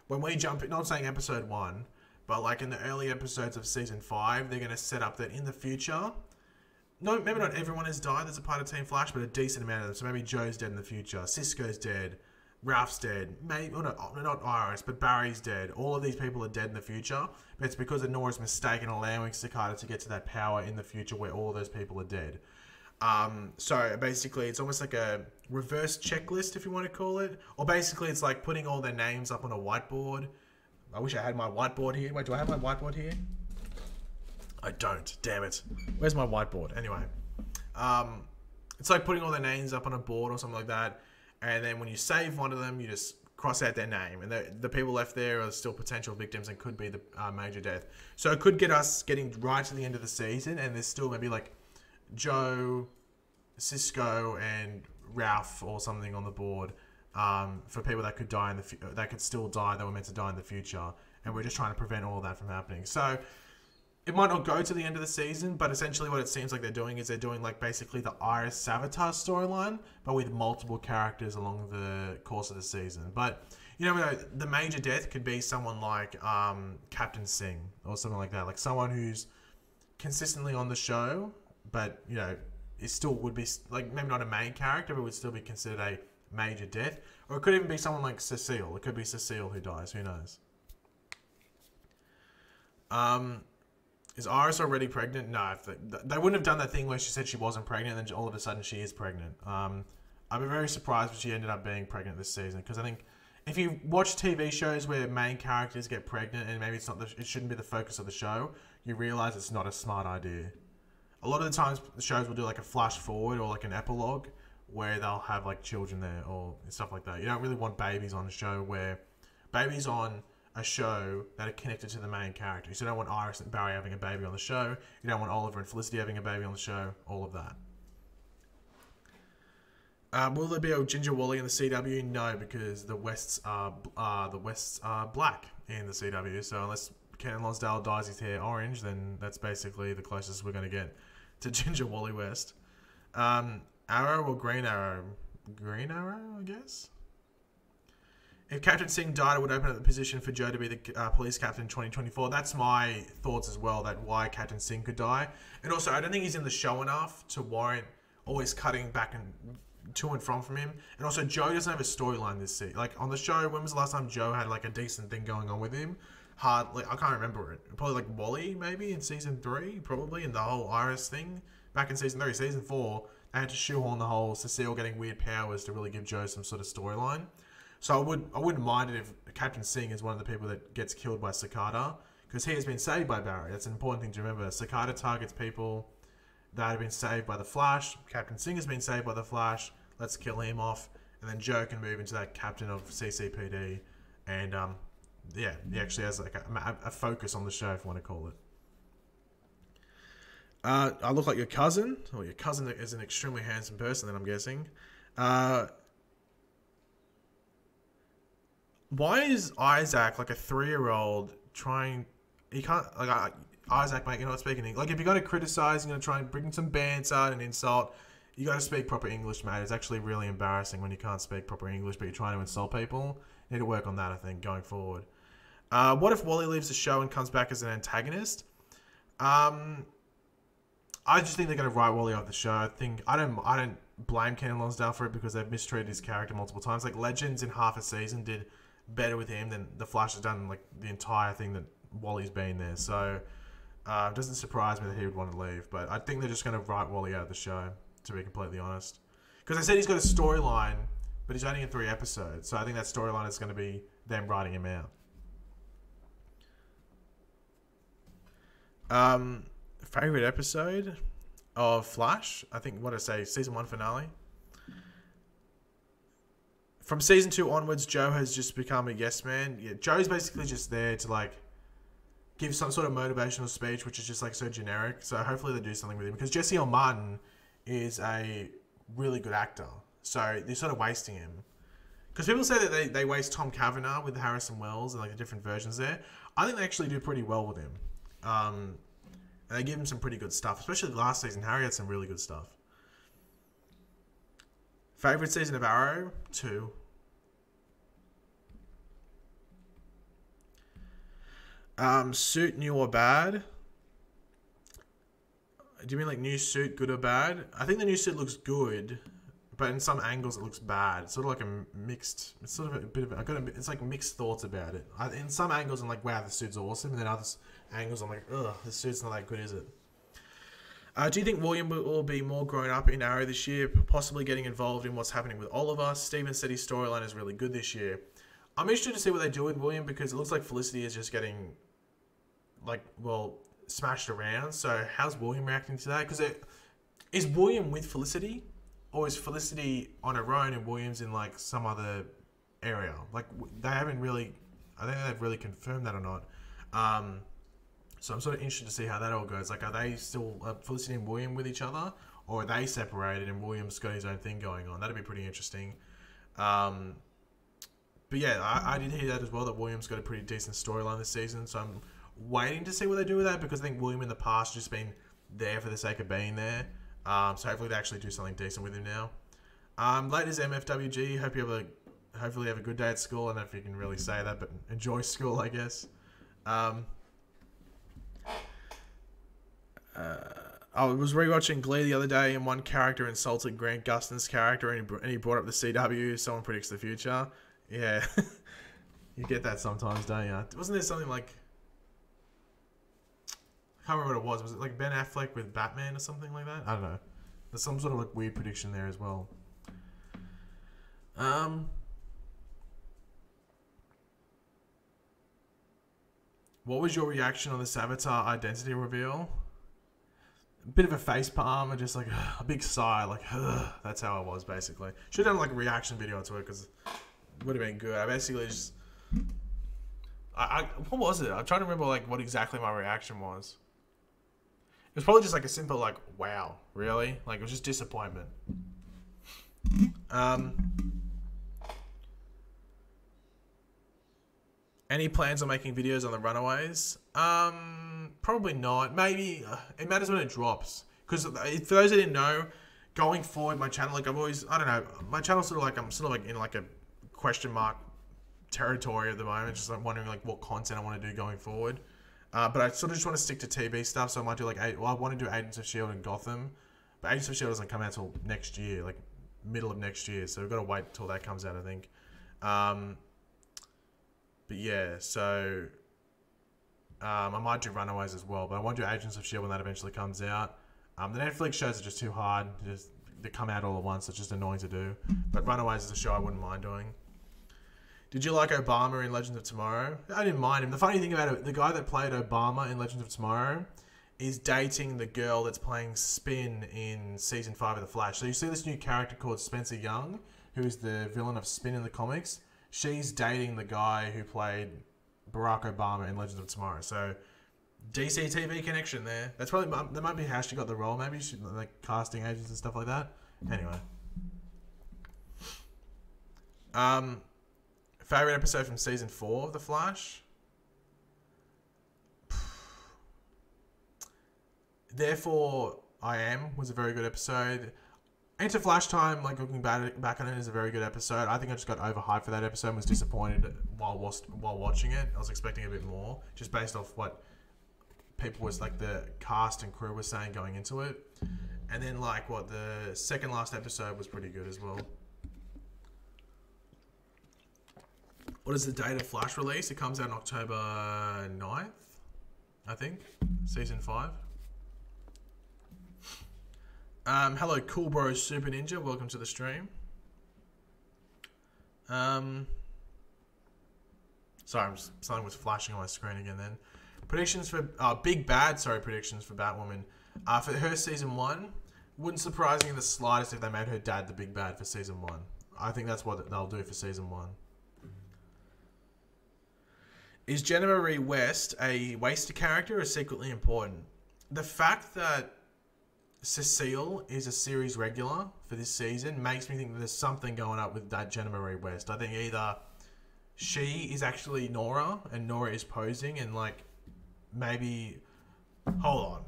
when we jump in, not saying episode 1, but like in the early episodes of season 5, they're going to set up that in the future, no, maybe not everyone has died that's a part of Team Flash, but a decent amount of them. So maybe Joe's dead in the future, Cisco's dead, Ralph's dead, maybe, well, not Iris, but Barry's dead. All of these people are dead in the future, but it's because of Nora's mistake in allowing Cicada to get to that power in the future where all of those people are dead. So basically it's almost like a reverse checklist, if you want to call it, or basically it's like putting all their names up on a whiteboard. I wish I had my whiteboard here. Wait, do I have my whiteboard here? I don't. Damn it. Where's my whiteboard? Anyway, it's like putting all their names up on a board or something like that, and then when you save one of them, you just cross out their name, and the people left there are still potential victims and could be the major death. So it could get us getting right to the end of the season, and there's still maybe like Joe, Cisco, and Ralph or something on the board for people that could die that could still die, that were meant to die in the future, and we're just trying to prevent all of that from happening. So it might not go to the end of the season, but essentially what it seems like they're doing is they're doing like basically the Iris Savitar storyline, but with multiple characters along the course of the season. But you know, the major death could be someone like Captain Singh or something like that, like someone who's consistently on the show, but you know, it still would be like maybe not a main character, but would still be considered a major death. Or it could even be someone like Cecile. It could be Cecile who dies. Who knows? Is Iris already pregnant? No, they wouldn't have done that thing where she said she wasn't pregnant and then all of a sudden she is pregnant. I'd be very surprised if she ended up being pregnant this season, because I think if you watch TV shows where main characters get pregnant and maybe it shouldn't be the focus of the show, you realize it's not a smart idea. A lot of the times the shows will do like a flash forward or like an epilogue where they'll have like children there or stuff like that. You don't really want babies on a show where babies on a show that are connected to the main characters. You don't want Iris and Barry having a baby on the show. You don't want Oliver and Felicity having a baby on the show. All of that. Will there be a Ginger Wally in the CW? No, because the Wests are black in the CW. So unless Ken Lonsdale dyes his hair orange, then that's basically the closest we're going to get to Ginger Wally West. Arrow or Green Arrow? Green Arrow, I guess. If Captain Singh died, it would open up the position for Joe to be the police captain in 2024. That's my thoughts as well, that why Captain Singh could die. And also, I don't think he's in the show enough to warrant always cutting back and to and from him. And also, Joe doesn't have a storyline this season. Like, on the show, when was the last time Joe had, like, a decent thing going on with him? I can't remember it. Probably, like, Wally, maybe, in Season 3, probably, and the whole Iris thing. Back in Season 3. Season 4, they had to shoehorn the whole Cecile getting weird powers to really give Joe some sort of storyline. So I wouldn't mind it if Captain Singh is one of the people that gets killed by Cicada, because he has been saved by Barry. That's an important thing to remember. Cicada targets people that had been saved by the Flash. Captain Singer's been saved by the Flash. Let's kill him off. And then Joe can move into that captain of CCPD. And, yeah, he actually has like a focus on the show, if you want to call it. I look like your cousin. Or your cousin is an extremely handsome person, then I'm guessing. Why is Isaac, like a 3-year-old, trying... He can't... Like, Isaac, mate, you're not speaking English. Like, if you're going to criticize, you're going to try and bring some banter and insult, you got to speak proper English, mate. It's actually really embarrassing when you can't speak proper English, but you're trying to insult people. You need to work on that, I think, going forward. What if Wally leaves the show and comes back as an antagonist? I just think they're going to write Wally off the show. I don't blame Ken Lonsdale for it because they've mistreated his character multiple times. Like, Legends in half a season did better with him than the Flash has done, like, the entire thing that Wally's been there. So, it doesn't surprise me that he would want to leave. But I think they're just going to write Wally out of the show, to be completely honest. Because they said he's got a storyline, but he's only in 3 episodes. So I think that storyline is going to be them writing him out. Favorite episode of Flash? I think, what did I say? Season 1 finale. From season 2 onwards, Joe has just become a yes man. Yeah, Joe's basically just there to like give some sort of motivational speech, which is just like so generic. So hopefully they do something with him because Jesse L. Martin is a really good actor. So they're sort of wasting him. Because people say that they waste Tom Cavanagh with Harrison Wells and like the different versions there. I think they actually do pretty well with him. And they give him some pretty good stuff. Especially last season, Harry had some really good stuff. Favorite season of Arrow? 2. Suit, new or bad? Do you mean like new suit, good or bad? I think the new suit looks good, but in some angles it looks bad. It's sort of like a mixed. It's sort of a bit of. It's like mixed thoughts about it. In some angles I'm like, wow, the suit's awesome, and then other angles I'm like, ugh, the suit's not that good, is it? Do you think William will be more grown up in Arrow this year, possibly getting involved in what's happening with all of us? Steven said his storyline is really good this year. I'm interested to see what they do with William because it looks like Felicity is just getting, like, well, smashed around. So how's William reacting to that? Because is William with Felicity, or is Felicity on her own and William's in like some other area? Like they haven't really. I don't think they've really confirmed that or not. So I'm sort of interested to see how that all goes. Like, are they still Felicity and William with each other, or are they separated and William's got his own thing going on? That'd be pretty interesting. But yeah, I did hear that as well, that William's got a pretty decent storyline this season. So I'm waiting to see what they do with that because I think William in the past has just been there for the sake of being there. So hopefully they actually do something decent with him now. Latest MFWG. Hopefully have a good day at school. I don't know if you can really say that, but enjoy school, I guess. I was rewatching Glee the other day, and one character insulted Grant Gustin's character, and he brought up the CW. Someone predicts the future. Yeah, you get that sometimes, don't you? Wasn't there something like, I can't remember what it was. Was it like Ben Affleck with Batman or something like that? I don't know. There's some sort of like weird prediction there as well. What was your reaction on the Savitar identity reveal? A bit of a face palm and just like a big sigh, like that's how I was basically. Should have done like a reaction video to it because it would have been good. I basically just, what was it? I'm trying to remember like what exactly my reaction was. It was probably just like a simple like, wow, really? Like it was just disappointment. Any plans on making videos on the Runaways? Probably not. Maybe it matters when it drops. Because for those that didn't know, going forward, my channel, like I've always, I don't know, my channel's sort of like, I'm sort of like in like a question mark territory at the moment. Just like wondering like what content I want to do going forward. But I sort of just want to stick to TV stuff. So I might do like, I want to do Agents of S.H.I.E.L.D. and Gotham. But Agents of S.H.I.E.L.D. doesn't come out till next year, like middle of next year. So we've got to wait till that comes out, I think. But yeah, so I might do Runaways as well, but I won't do Agents of S.H.I.E.L.D. when that eventually comes out. The Netflix shows are just too hard. They come out all at once. It's just annoying to do. But Runaways is a show I wouldn't mind doing. Did you like Obama in Legends of Tomorrow? I didn't mind him. The funny thing about it, the guy that played Obama in Legends of Tomorrow is dating the girl that's playing Spin in season 5 of The Flash. So you see this new character called Spencer Young, who is the villain of Spin in the comics. She's dating the guy who played Barack Obama in Legends of Tomorrow. So DC TV connection there. That's probably, that might be how she got the role. Maybe she like casting agents and stuff like that. Anyway. Favorite episode from season 4 of The Flash? Therefore, I Am was a very good episode. Into Flash Time, like looking back on it, is a very good episode. I think I just got overhyped for that episode and was disappointed while watching it. I was expecting a bit more, just based off what people was like the cast and crew was saying going into it. And then like what the second last episode was pretty good as well. What is the date of Flash release? It comes out on October 9th, I think. Season 5. Hello, Cool Bros Super Ninja. Welcome to the stream. Sorry, something was flashing on my screen again then. Predictions for... predictions for Batwoman. For her season 1, wouldn't surprise me in the slightest if they made her dad the big bad for season 1. I think that's what they'll do for season 1. Is Jenna Marie West a wasted character or secretly important? The fact that Cecile is a series regular for this season makes me think that there's something going up with that Jenna Marie West. I think either she is actually Nora and Nora is posing and like maybe... Hold on.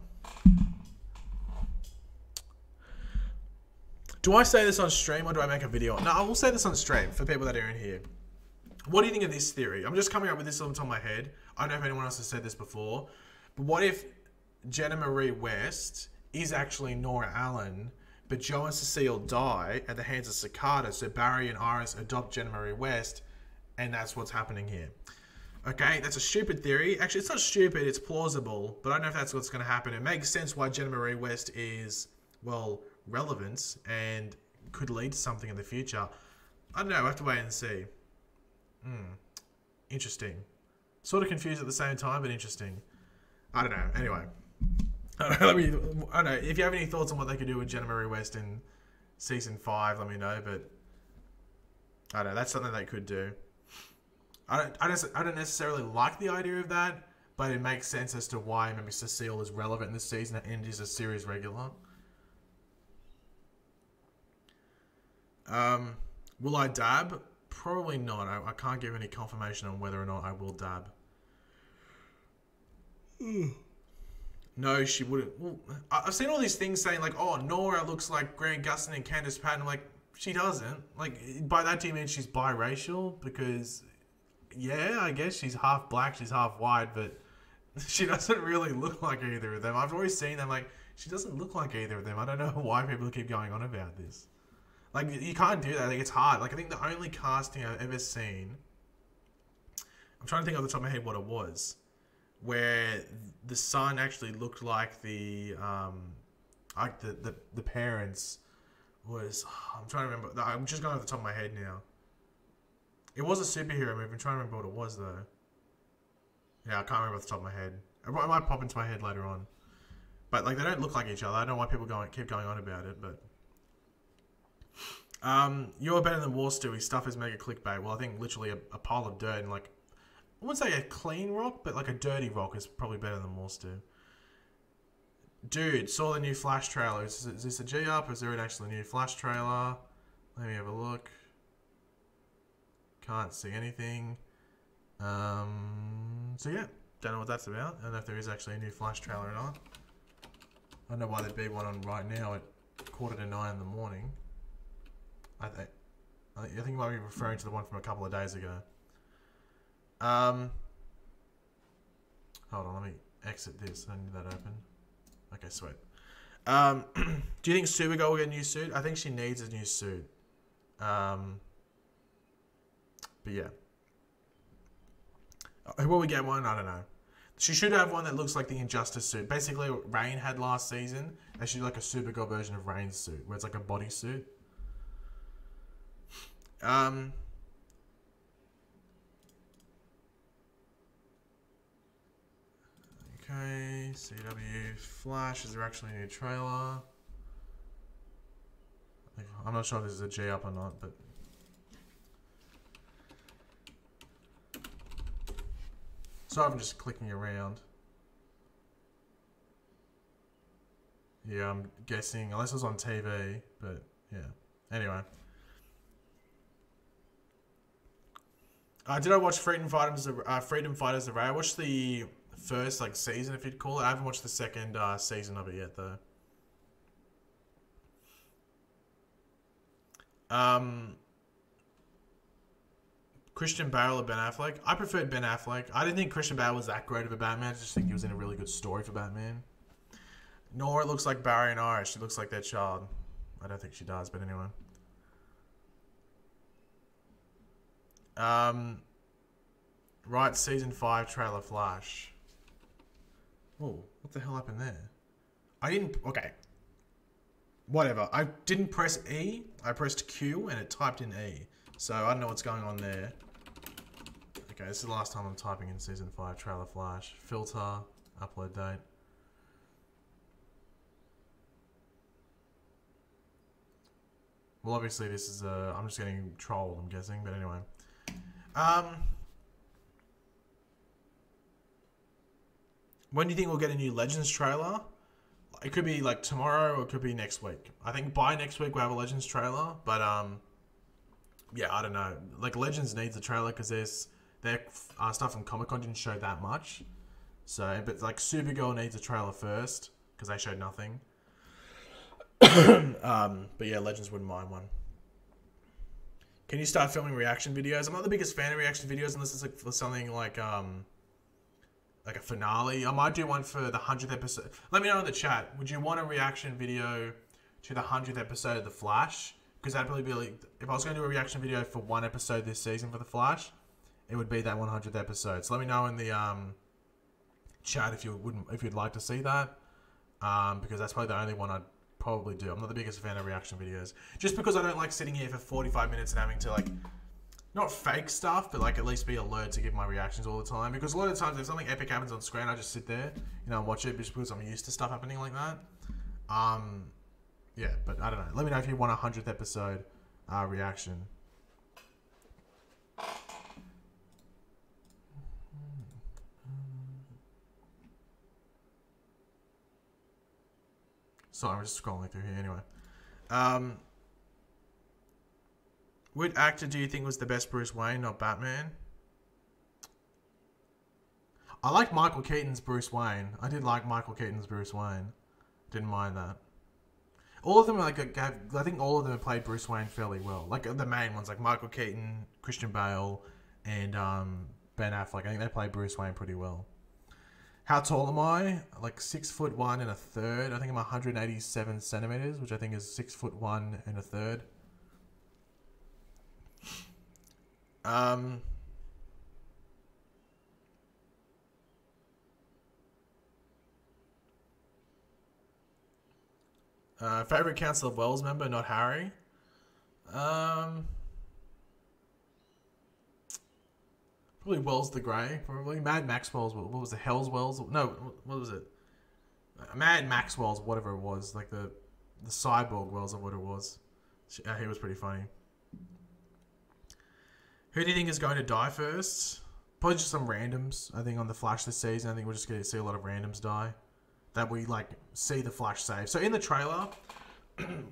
Do I say this on stream or do I make a video? No, I will say this on stream for people that are in here. What do you think of this theory? I'm just coming up with this on the top of my head. I don't know if anyone else has said this before. But what if Jenna Marie West is actually Nora Allen, but Joe and Cecile die at the hands of Cicada, so Barry and Iris adopt Jenna Marie West, and that's what's happening here. Okay, that's a stupid theory. Actually, it's not stupid, it's plausible, but I don't know if that's what's going to happen. It makes sense why Jenna Marie West is, well, relevant and could lead to something in the future. I don't know, I have to wait and see. Interesting. Sort of confused at the same time, but interesting. I don't know. Anyway. I don't know. If you have any thoughts on what they could do with Jenna Marie West in season 5, let me know. But I don't know. That's something they could do. I don't necessarily like the idea of that, but it makes sense as to why maybe Cecile is relevant in this season and is a series regular. Will I dab? Probably not. I can't give any confirmation on whether or not I will dab. No, she wouldn't. Well, I've seen all these things saying like, oh, Nora looks like Grant Gustin and Candace Patton. I'm like, she doesn't. Like, by that do you mean she's biracial? Because, yeah, I guess she's half black, she's half white, but she doesn't really look like either of them. I've always seen them like, she doesn't look like either of them. I don't know why people keep going on about this. Like, you can't do that. Like, it's hard. Like, I think the only casting I've ever seen... I'm trying to think off the top of my head what it was. Where the son actually looked like the parents was... I'm trying to remember. I'm just going off the top of my head now. It was a superhero movie. I'm trying to remember what it was, though. Yeah, I can't remember off the top of my head. It might pop into my head later on. But, like, they don't look like each other. I don't know why people keep going on about it, but... You're better than War Stewie. Stuff is mega clickbait. Well, I think literally a pile of dirt and like, I wouldn't say a clean rock, but like a dirty rock is probably better than War Stew. Dude, saw the new Flash trailer. Is this a G-up? Is there actually a new Flash trailer? Let me have a look. Can't see anything. So yeah, don't know what that's about. I don't know if there is actually a new Flash trailer or not. I don't know why there'd be one on right now at 8:45 in the morning. I think you might be referring to the one from a couple of days ago. Hold on, let me exit this. I need that open. Okay, sweet. Do you think Supergirl will get a new suit? I think she needs a new suit. But yeah. Will we get one? I don't know. She should have one that looks like the Injustice suit. Basically, what Reign had last season. They should do like a Supergirl version of Reign's suit, where it's like a bodysuit. Okay, CW Flash. Is there actually a new trailer? I'm not sure if this is a G up or not, but so I'm just clicking around. Yeah, I'm guessing, unless it was on TV, but yeah. Anyway. Did I watch Freedom Fighters Array? I watched the first season, if you'd call it. I haven't watched the second season of it yet, though. Christian Bale or Ben Affleck? I preferred Ben Affleck. I didn't think Christian Bale was that great of a Batman. I just think he was in a really good story for Batman. Nora looks like Barry and Iris. She looks like their child. I don't think she does, but anyway. Right, season 5 trailer flash. Oh, what the hell happened there? I didn't... Okay. Whatever. I didn't press E. I pressed Q and it typed in E. So I don't know what's going on there. Okay, this is the last time I'm typing in season 5 trailer flash. Filter. Upload date. Well, obviously this is I'm just getting trolled, I'm guessing, but anyway. When do you think we'll get a new Legends trailer? It could be like tomorrow or it could be next week. I think by next week we'll have a Legends trailer, but yeah, I don't know. Like Legends needs a trailer because their stuff from Comic-Con didn't show that much. So, but like Supergirl needs a trailer first because they showed nothing. But yeah, Legends wouldn't mind one. Can you start filming reaction videos? I'm not the biggest fan of reaction videos unless it's like for something like a finale. I might do one for the 100th episode. Let me know in the chat. Would you want a reaction video to the 100th episode of The Flash? Because that'd probably be like, if I was going to do a reaction video for one episode this season for The Flash, it would be that 100th episode. So let me know in the chat if you'd like to see that. Because that's probably the only one I'd probably do. I'm not the biggest fan of reaction videos. Just because I don't like sitting here for 45 minutes and having to like, not fake stuff, but like at least be alert to give my reactions all the time. Because a lot of times if something epic happens on screen, I just sit there, and watch it just because I'm used to stuff happening like that. Yeah, but I don't know. Let me know if you want a 100th episode reaction. Sorry, I'm just scrolling through here anyway. Which actor do you think was the best Bruce Wayne, not Batman? I like Michael Keaton's Bruce Wayne. I did like Michael Keaton's Bruce Wayne. Didn't mind that. All of them I think all of them have played Bruce Wayne fairly well. Like the main ones, like Michael Keaton, Christian Bale, and Ben Affleck. I think they play Bruce Wayne pretty well. How tall am I? Like 6'1" and a third. I think I'm 187 centimeters, which I think is 6'1" and a third. Favorite Council of Wells member, not Harry. Probably Wells the Grey. Probably Mad Maxwell's. What was it? Hell's Wells? No, what was it? Mad Maxwell's, whatever it was, like the cyborg Wells or what it was. He was pretty funny. Who do you think is going to die first? Probably just some randoms. I think on the Flash this season, I think we're just going to see a lot of randoms die. That we like see the Flash save. So in the trailer,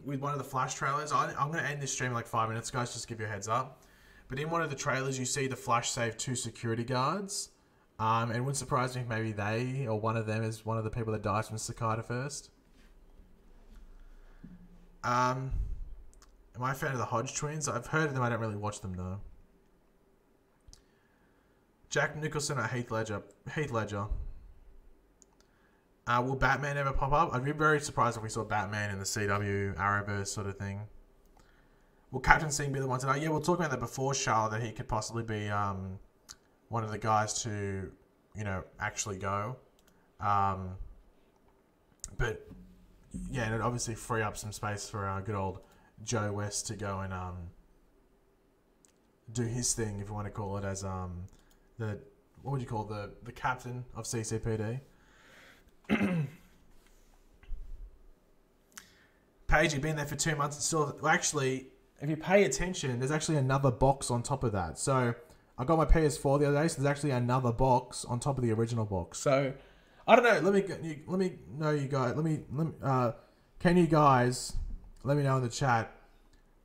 with one of the Flash trailers, I'm going to end this stream in like 5 minutes, guys, just to give you a heads up. But in one of the trailers, you see the Flash save 2 security guards. And it wouldn't surprise me if maybe they or one of them is one of the people that dies from cicada first. Am I a fan of the Hodge twins? I've heard of them. I don't really watch them though. Jack Nicholson or Heath Ledger? Heath Ledger. Will Batman ever pop up? I'd be very surprised if we saw Batman in the CW Arrowverse sort of thing. Will Captain Singh be the one tonight? Yeah, we'll talk about that before, Charlotte, that he could possibly be one of the guys to, actually go. But, yeah, it'd obviously free up some space for good old Joe West to go and do his thing, if you want to call it, as what would you call the captain of CCPD? Page, you've been there for 2 months and still... Well, actually, if you pay attention, there's actually another box on top of that. So, I got my PS4 the other day, so there's actually another box on top of the original box. So, I don't know. Let me know, you guys. Can you guys let me know in the chat?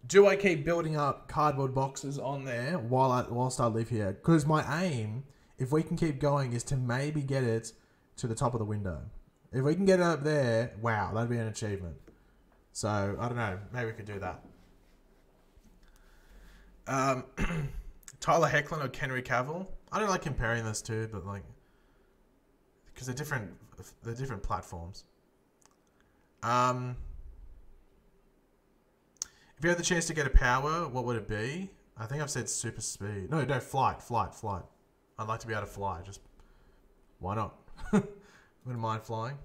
Do I keep building up cardboard boxes on there whilst I live here? Because my aim, if we can keep going, is to maybe get it to the top of the window. If we can get it up there, wow, that'd be an achievement. So, I don't know. Maybe we could do that. Tyler Hoechlin or Henry Cavill? I don't like comparing those two, but like... Because they're different platforms. If you had the chance to get a power, what would it be? I think I've said super speed. No, flight. I'd like to be able to fly. Just... Why not? Wouldn't mind flying.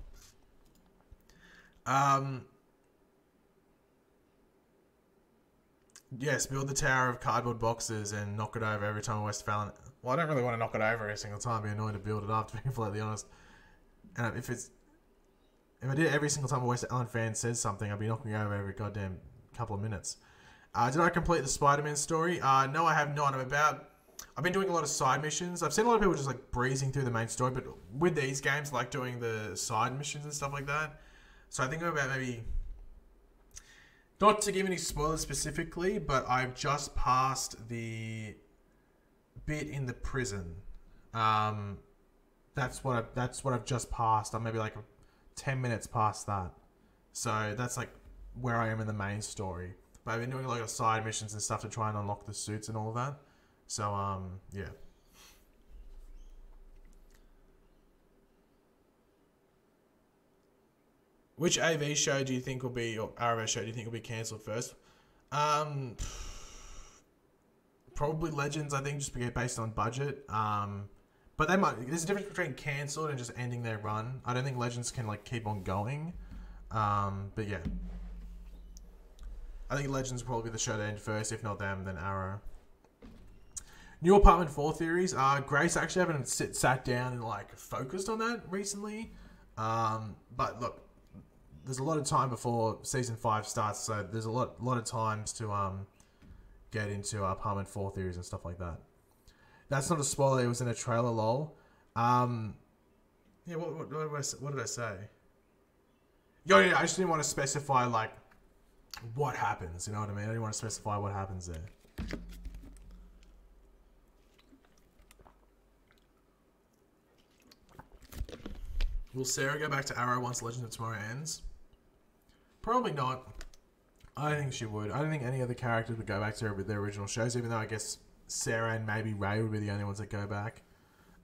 Yes, build the tower of cardboard boxes and knock it over every time West Fallon. Well, I don't really want to knock it over every single time. It'd be annoying to build it up, to be completely honest. And if I did it every single time a West Allen fan says something, I'd be knocking it over every goddamn couple of minutes. Did I complete the Spider-Man story? No, I have not. I've been doing a lot of side missions. I've seen a lot of people just like breezing through the main story, but with these games, I like doing the side missions and stuff like that. So I think I'm about maybe... Not to give any spoilers specifically, but I've just passed the bit in the prison. That's what I've just passed. I'm maybe like 10 minutes past that. So that's like where I am in the main story. But I've been doing a lot of side missions and stuff to try and unlock the suits and all of that. So yeah. Which AV show do you think will be, or RV show do you think will be cancelled first? Probably Legends, I think, just based on budget. But there's a difference between cancelled and just ending their run. I don't think Legends can like keep on going. But yeah. I think Legends will probably be the show to end first. If not them, then Arrow. New Apartment 4 theories. Grace, actually haven't sat down and like focused on that recently. But look, there's a lot of time before season 5 starts, so there's a lot of times to get into Apartment 4 theories and stuff like that. That's not a spoiler. It was in a trailer, lol. Yeah, what did I say? Yeah, I just didn't want to specify like what happens. You know what I mean? I didn't want to specify what happens there. Will Sarah go back to Arrow once Legends of Tomorrow ends? Probably not. I don't think she would. I don't think any other characters would go back to their original shows, even though I guess Sarah and maybe Ray would be the only ones that go back.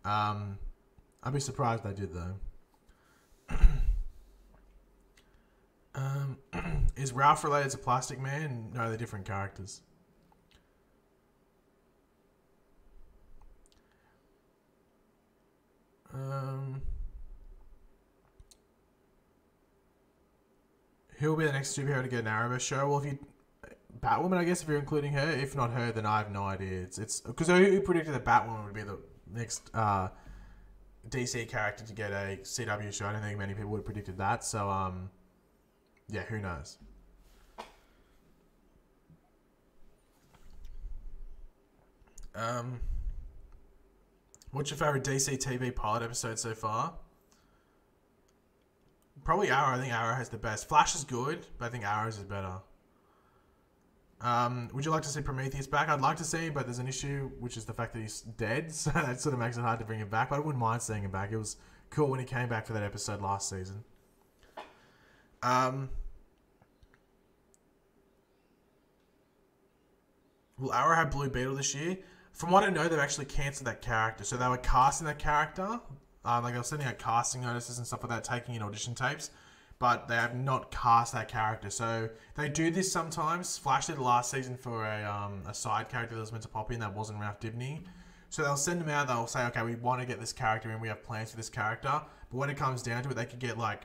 I'd be surprised if they did, though. Is Ralph related to Plastic Man? No, they're different characters. Who will be the next superhero to get an Arrowverse show? Well, if you... Batwoman, I guess, if you're including her. If not her, then I have no idea. It's because who predicted that Batwoman would be the next DC character to get a CW show? I don't think many people would have predicted that. So, yeah, who knows? What's your favorite DC TV pilot episode so far? Probably Arrow. I think Arrow has the best. Flash is good, but I think Arrow's is better. Would you like to see Prometheus back? I'd like to see him, but there's an issue, which is the fact that he's dead, so that sort of makes it hard to bring him back, but I wouldn't mind seeing him back. It was cool when he came back for that episode last season. Will Arrow have Blue Beetle this year? From what I know, they've actually cancelled that character. So they were casting that character. Like they were sending out casting notices and stuff like that, taking in audition tapes. But they have not cast that character. So they do this sometimes. Flash did last season for a side character that was meant to pop in that wasn't Ralph Dibny. So they'll send them out. They'll say, okay, we want to get this character in. We have plans for this character. But when it comes down to it, they could get like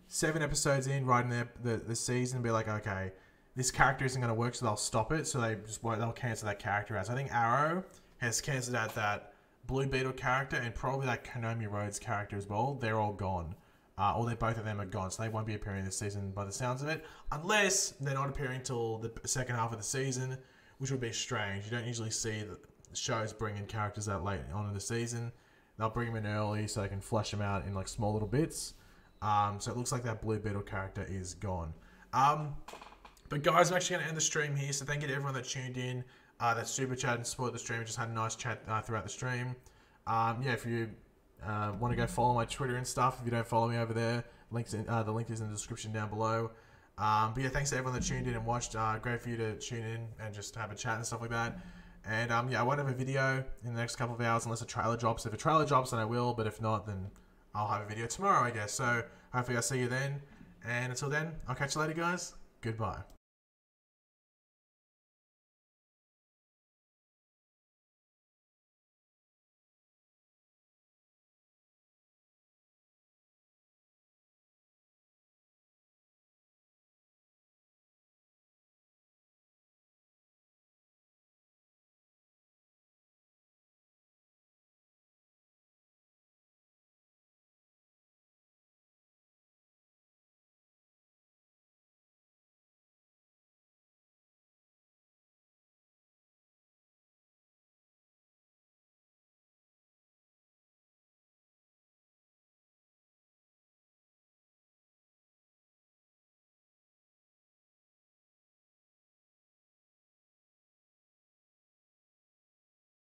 7 episodes in right in the season and be like, okay, this character isn't going to work, so they'll stop it. So they'll cancel that character out. So I think Arrow has cancelled out that Blue Beetle character and probably that Konami Rhodes character as well. They're all gone. or both of them are gone, so they won't be appearing this season by the sounds of it, unless they're not appearing till the second half of the season, which would be strange. You don't usually see the shows bring in characters that late on in the season. They'll bring them in early so they can flesh them out in like small little bits. So it looks like that Blue Beetle character is gone. But guys, I'm actually going to end the stream here, so thank you to everyone that tuned in, that super chat and supported the stream. We just had a nice chat throughout the stream. Yeah, if you want to go follow my Twitter and stuff, if you don't follow me over there, the link is in the description down below. But yeah, thanks to everyone that tuned in and watched. Great for you to tune in and just have a chat and stuff like that. And yeah, I won't have a video in the next couple of hours unless a trailer drops. If a trailer drops, then I will. But if not, then I'll have a video tomorrow, I guess. So hopefully I'll see you then. And until then, I'll catch you later, guys. Goodbye.